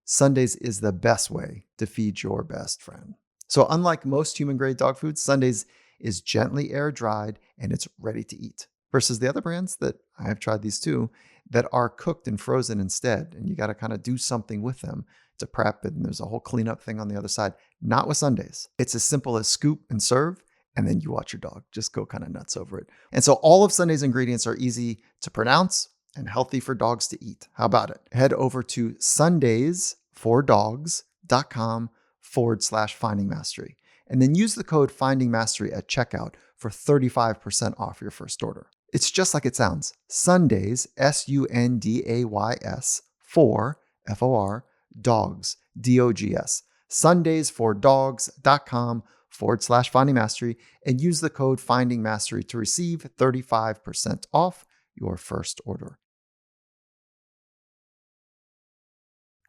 Sundays is the best way to feed your best friend. So unlike most human grade dog foods, Sundays is gently air-dried and it's ready to eat. Versus the other brands that I have tried these too, that are cooked and frozen instead. And you got to kind of do something with them to prep, and there's a whole cleanup thing on the other side. Not with Sundays. It's as simple as scoop and serve, and then you watch your dog just go kind of nuts over it. And so all of Sundays ingredients are easy to pronounce and healthy for dogs to eat. How about it? Head over to sundaysfordogs.com/finding mastery. And then use the code Finding Mastery at checkout for 35% off your first order. It's just like it sounds. Sundays, SUNDAYS, for FOR, dogs, DOGS. Sundaysfordogs.com/Finding Mastery and use the code Finding Mastery to receive 35% off your first order.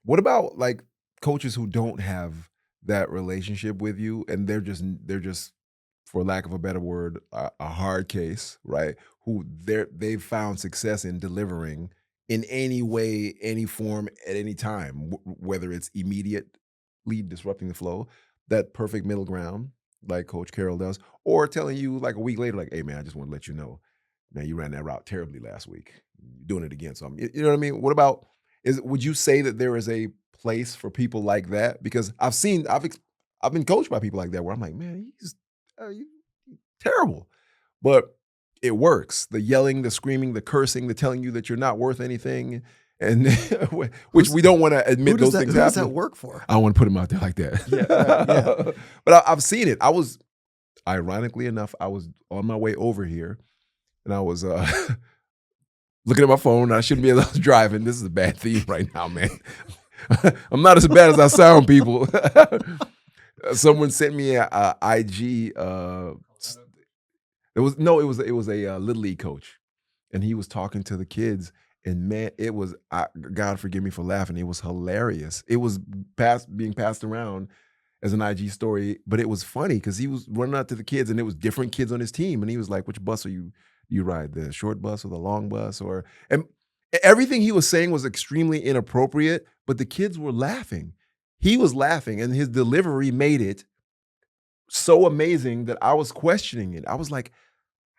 What about like coaches who don't have that relationship with you, and they're just, for lack of a better word, a hard case, right? Who they've found success in delivering in any way, any form, at any time, whether it's immediately disrupting the flow, that perfect middle ground, like Coach Carroll does, or telling you like a week later, like, hey man, I just want to let you know, man, you ran that route terribly last week. You're doing it again. So you know what I mean? What about, would you say that there is a place for people like that? Because I've been coached by people like that where I'm like, man, he's terrible, but it works. The yelling, the screaming, the cursing, the telling you that you're not worth anything, and which we don't want to admit those things happen. Who does that work for? I don't want to put him out there like that. Yeah, right, yeah. But I've seen it. Ironically enough, I was on my way over here, and I was looking at my phone. I shouldn't be driving. This is a bad theme right now, man. I'm not as bad as I sound, people. Someone sent me a IG It was a little league coach, and he was talking to the kids, and man, it was God forgive me for laughing. It was hilarious. It was being passed around as an IG story, but it was funny because he was running out to the kids, and it was different kids on his team, and he was like, "Which bus are you ride? The short bus or the long bus?" And everything he was saying was extremely inappropriate, but the kids were laughing. He was laughing, and his delivery made it so amazing that I was questioning it. I was like,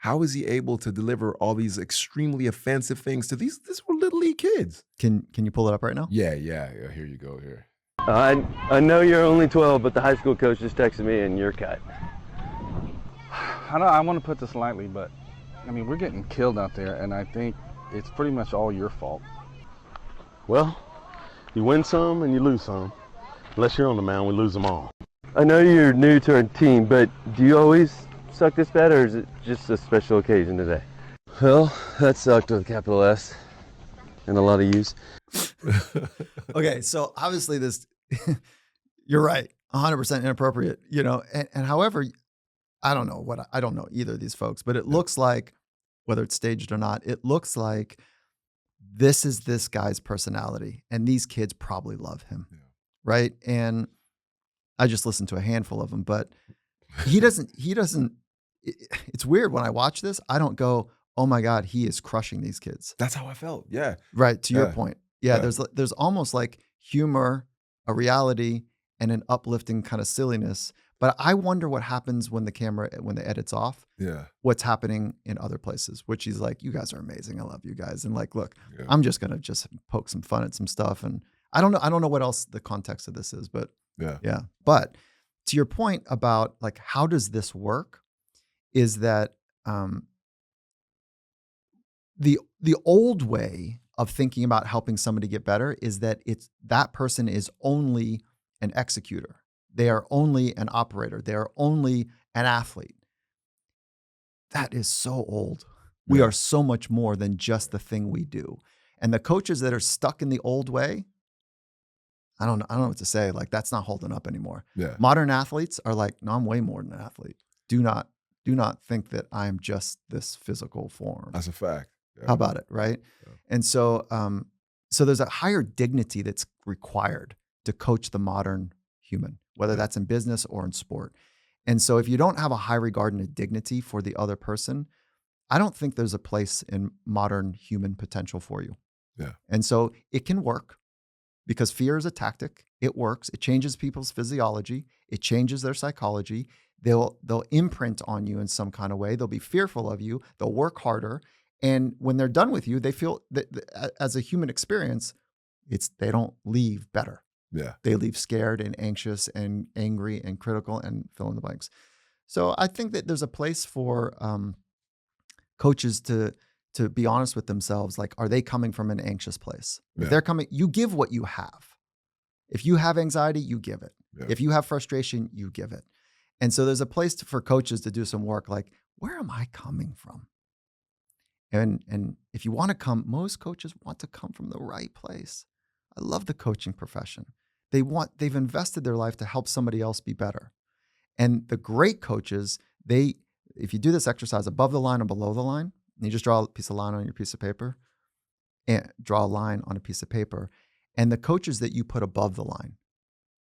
how is he able to deliver all these extremely offensive things to these were little league kids? Can you pull it up right now? Yeah. Here you go. Here. I know you're only 12, but the high school coach just texted me and you're cut. I want to put this lightly, but I mean, we're getting killed out there, and I think it's pretty much all your fault. Well, you win some and you lose some. Unless you're on the mound, we lose them all. I know you're new to our team, but do you always suck this bad, or is it just a special occasion today? Well, that sucked with a capital S and a lot of U's. Okay, so obviously this, you're right, 100% inappropriate, and however, I don't know either of these folks, but it looks like, whether it's staged or not, it looks like this is this guy's personality, and these kids probably love him, right? And I just listened to a handful of them, but he doesn't, it's weird when I watch this, I don't go, oh my God, he is crushing these kids. That's how I felt. Yeah. Right. To your point. Yeah. There's almost like humor, a reality, and an uplifting kind of silliness. But I wonder what happens when the edit's off. Yeah. What's happening in other places, which he's like, you guys are amazing. I love you guys. And like, look, I'm just going to poke some fun at some stuff. And I don't know what else the context of this is, but yeah. But to your point about like, how does this work is that, the old way of thinking about helping somebody get better is that that person is only an executor. They are only an operator. They are only an athlete. That is so old. We are so much more than just the thing we do. And the coaches that are stuck in the old way, I don't know what to say. Like, that's not holding up anymore. Yeah. Modern athletes are like, no, I'm way more than an athlete. Do not think that I'm just this physical form. That's a fact. Yeah. How about it, right? Yeah. And so there's a higher dignity that's required to coach the modern human, whether that's in business or in sport. And so if you don't have a high regard and a dignity for the other person, I don't think there's a place in modern human potential for you. Yeah. And so it can work because fear is a tactic. It works. It changes people's physiology. It changes their psychology. They'll imprint on you in some kind of way. They'll be fearful of you. They'll work harder. And when they're done with you, they feel that as a human experience, they don't leave better. Yeah. They leave scared and anxious and angry and critical and fill in the blanks. So I think that there's a place for coaches to be honest with themselves. Like, are they coming from an anxious place? Yeah. If they're coming, you give what you have. If you have anxiety, you give it. Yeah. If you have frustration, you give it. And so there's a place for coaches to do some work. Like, where am I coming from? And if you want to come, most coaches want to come from the right place. I love the coaching profession. They've invested their life to help somebody else be better. And the great coaches, if you do this exercise above the line and below the line, and you just draw a piece of line on your piece of paper, and draw a line on a piece of paper, and the coaches that you put above the line,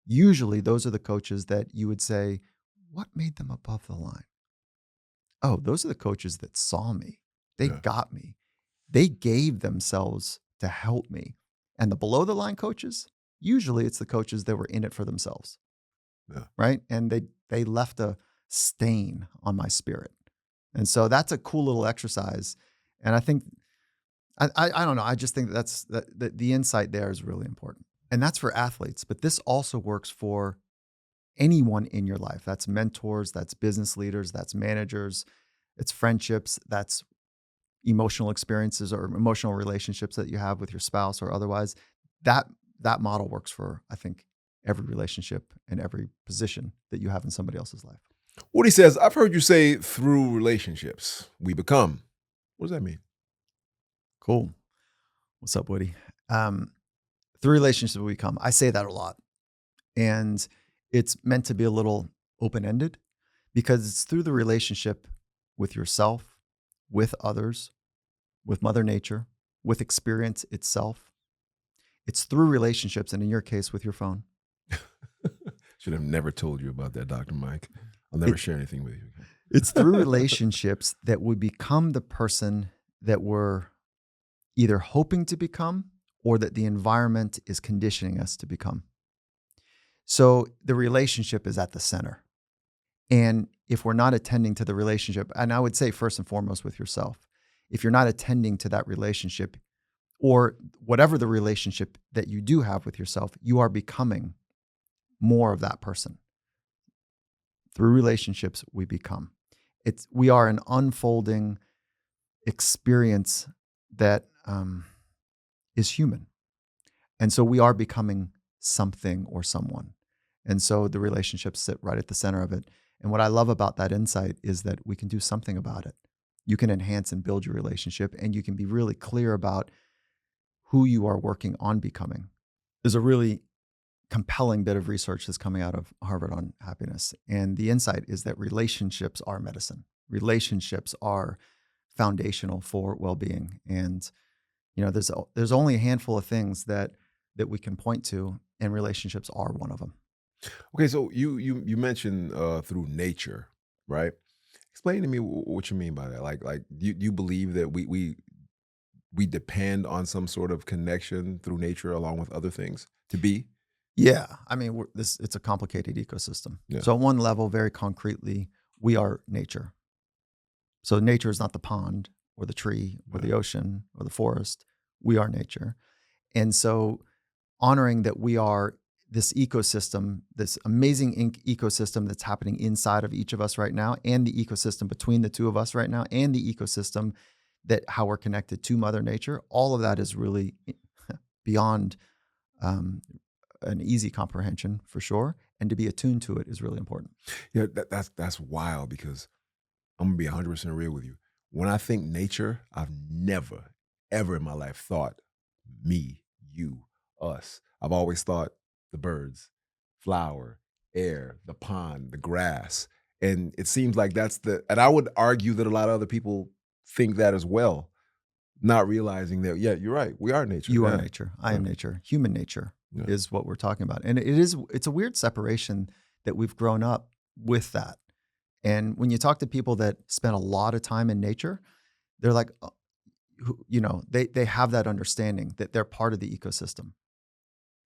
usually those are the coaches that you would say, what made them above the line? Oh, those are the coaches that saw me. They got me. They gave themselves to help me. And the below the line coaches, usually it's the coaches that were in it for themselves. Yeah. Right? And they left a stain on my spirit. And so that's a cool little exercise. And I think, I don't know, I just think that the insight there is really important. And that's for athletes, but this also works for anyone in your life. That's mentors, that's business leaders, that's managers, it's friendships, that's emotional experiences or emotional relationships that you have with your spouse or otherwise. That model works for, I think, every relationship and every position that you have in somebody else's life. Woody says, I've heard you say through relationships, we become. What does that mean? Cool. What's up, Woody? Through relationships, we become. I say that a lot. And it's meant to be a little open-ended because it's through the relationship with yourself, with others, with Mother Nature, with experience itself. It's through relationships, and in your case, with your phone. Should have never told you about that, Dr. Mike. I'll never share anything with you again. It's through relationships that we become the person that we're either hoping to become or that the environment is conditioning us to become. So the relationship is at the center. And if we're not attending to the relationship, and I would say first and foremost with yourself, if you're not attending to that relationship or whatever the relationship that you do have with yourself, you are becoming more of that person. Through relationships, we become. We are an unfolding experience that is human. And so we are becoming something or someone. And so the relationships sit right at the center of it. And what I love about that insight is that we can do something about it. You can enhance and build your relationship, and you can be really clear about who you are working on becoming. There's a really compelling bit of research that's coming out of Harvard on happiness. And the insight is that relationships are medicine. Relationships are foundational for well-being. And, there's only a handful of things that we can point to, and relationships are one of them. Okay, so you mentioned through nature, right? Explain to me what you mean by that. Like do you believe that we depend on some sort of connection through nature along with other things to be? Yeah, I mean, it's a complicated ecosystem. Yeah. So on one level, very concretely, we are nature. So nature is not the pond or the tree or the ocean or the forest. We are nature. And so honoring that we are this ecosystem, this amazing ecosystem that's happening inside of each of us right now, and the ecosystem between the two of us right now, and the ecosystem that how we're connected to Mother Nature, all of that is really beyond an easy comprehension for sure. And to be attuned to it is really important. Yeah, that's wild, because I'm gonna be 100% real with you. When I think nature, I've never, ever in my life thought me, you, us. I've always thought the birds, flower, air, the pond, the grass. And it seems like and I would argue that a lot of other people think that as well, not realizing that, yeah, you're right. We are nature. You are Yeah. nature. I am nature. Human nature Yeah. is what we're talking about. And it's a weird separation that we've grown up with that. And when you talk to people that spend a lot of time in nature, they're like, they have that understanding that they're part of the ecosystem.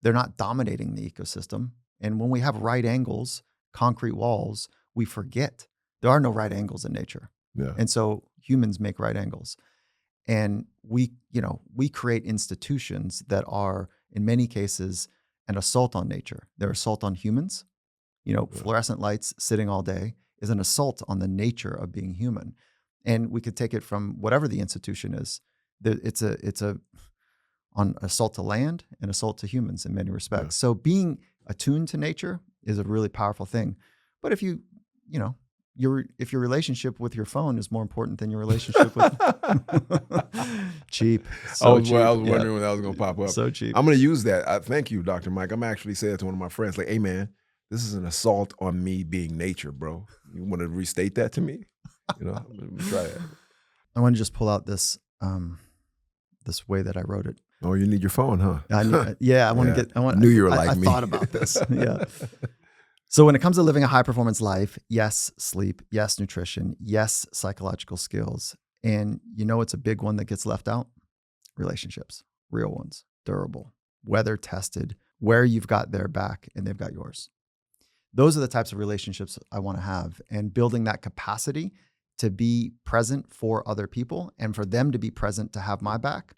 They're not dominating the ecosystem. And when we have right angles, concrete walls, we forget there are no right angles in nature. Yeah. And so humans make right angles. And we create institutions that are, in many cases, an assault on nature. They're assault on humans. Fluorescent lights sitting all day is an assault on the nature of being human. And we could take it from whatever the institution is. It's on assault to land and assault to humans in many respects. Yeah. So being attuned to nature is a really powerful thing. But if if your relationship with your phone is more important than your relationship with cheap. I was wondering when that was going to pop up. So cheap. I'm going to use that. Thank you, Dr. Mike. I'm actually saying that to one of my friends, like, hey, man, this is an assault on me being nature, bro. You want to restate that to me? I'm going to try that. I want to just pull out this way that I wrote it. Oh, you need your phone, huh? I knew you were like me. I thought about this. Yeah. So when it comes to living a high performance life, yes, sleep, yes, nutrition, yes, psychological skills. And it's a big one that gets left out. Relationships, real ones, durable, weather tested, where you've got their back and they've got yours. Those are the types of relationships I want to have, and building that capacity to be present for other people and for them to be present to have my back.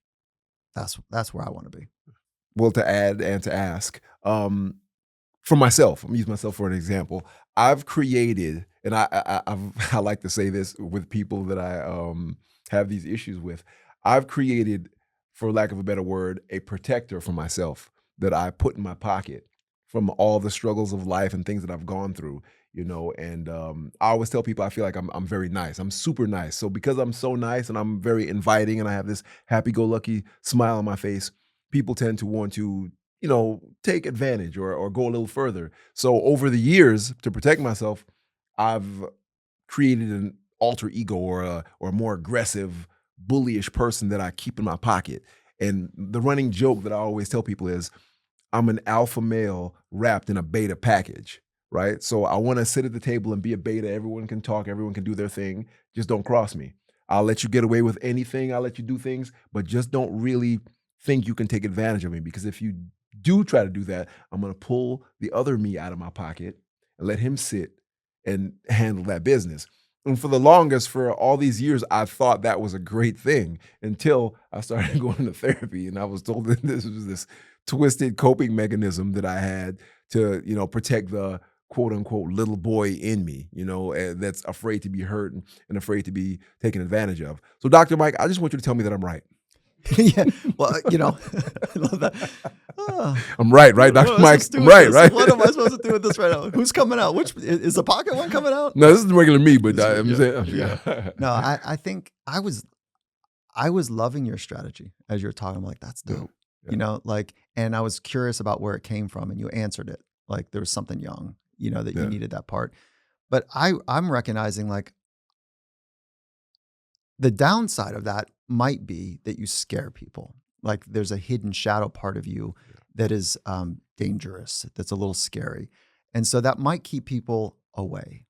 That's where I want to be. Well, to add and to ask, for myself, I'm gonna use myself for an example. I've created, and I like to say this with people that I have these issues with. I've created, for lack of a better word, a protector for myself that I put in my pocket from all the struggles of life and things that I've gone through. And I always tell people I feel like I'm very nice. I'm super nice. So because I'm so nice and I'm very inviting and I have this happy-go-lucky smile on my face, people tend to want to, take advantage or go a little further. So over the years, to protect myself, I've created an alter ego or a more aggressive, bullyish person that I keep in my pocket. And the running joke that I always tell people is, I'm an alpha male wrapped in a beta package, right? So I want to sit at the table and be a beta. Everyone can talk, everyone can do their thing. Just don't cross me. I'll let you get away with anything. I'll let you do things, but just don't really think you can take advantage of me, because if you do try to do that, I'm going to pull the other me out of my pocket and let him sit and handle that business. And for the longest, for all these years, I thought that was a great thing until I started going to therapy, and I was told that this was this twisted coping mechanism that I had to, protect the quote unquote little boy in me, that's afraid to be hurt and afraid to be taken advantage of. So Dr. Mike, I just want you to tell me that I'm right. Yeah, well, I love that. I'm right, Dr. Mike? I'm right? What am I supposed to do with this right now? Who's coming out? Which is the pocket one coming out? No, this is the regular me, but I'm saying, No, I think I was loving your strategy as you were talking. I'm like, that's dope. Yeah. And I was curious about where it came from, and you answered it. Like there was something young, that you needed that part. But I'm recognizing like the downside of that might be that you scare people. Like there's a hidden shadow part of you that is dangerous, that's a little scary. And so that might keep people away,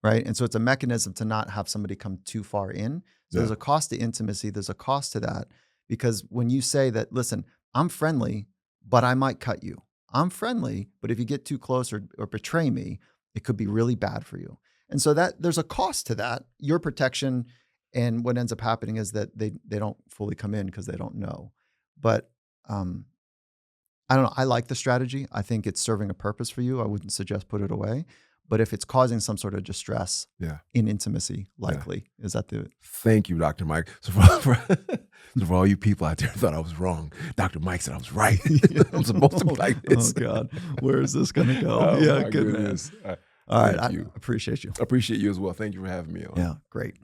right? And so it's a mechanism to not have somebody come too far in. So there's a cost to intimacy, there's a cost to that, because when you say that, listen, I'm friendly, but I might cut you. I'm friendly, but if you get too close or betray me, it could be really bad for you. And so that there's a cost to that, your protection. And what ends up happening is that they don't fully come in because they don't know. But I don't know. I like the strategy. I think it's serving a purpose for you. I wouldn't suggest put it away. But if it's causing some sort of distress in intimacy, likely is that the. Thank you, Dr. Mike. So for all you people out there who thought I was wrong, Dr. Mike said I was right. I'm supposed to be like this. Oh God, where is this going to go? Oh, yeah, my good goodness. man. All right, Thank I you. appreciate you. I appreciate you as well. Thank you for having me on. Yeah, great.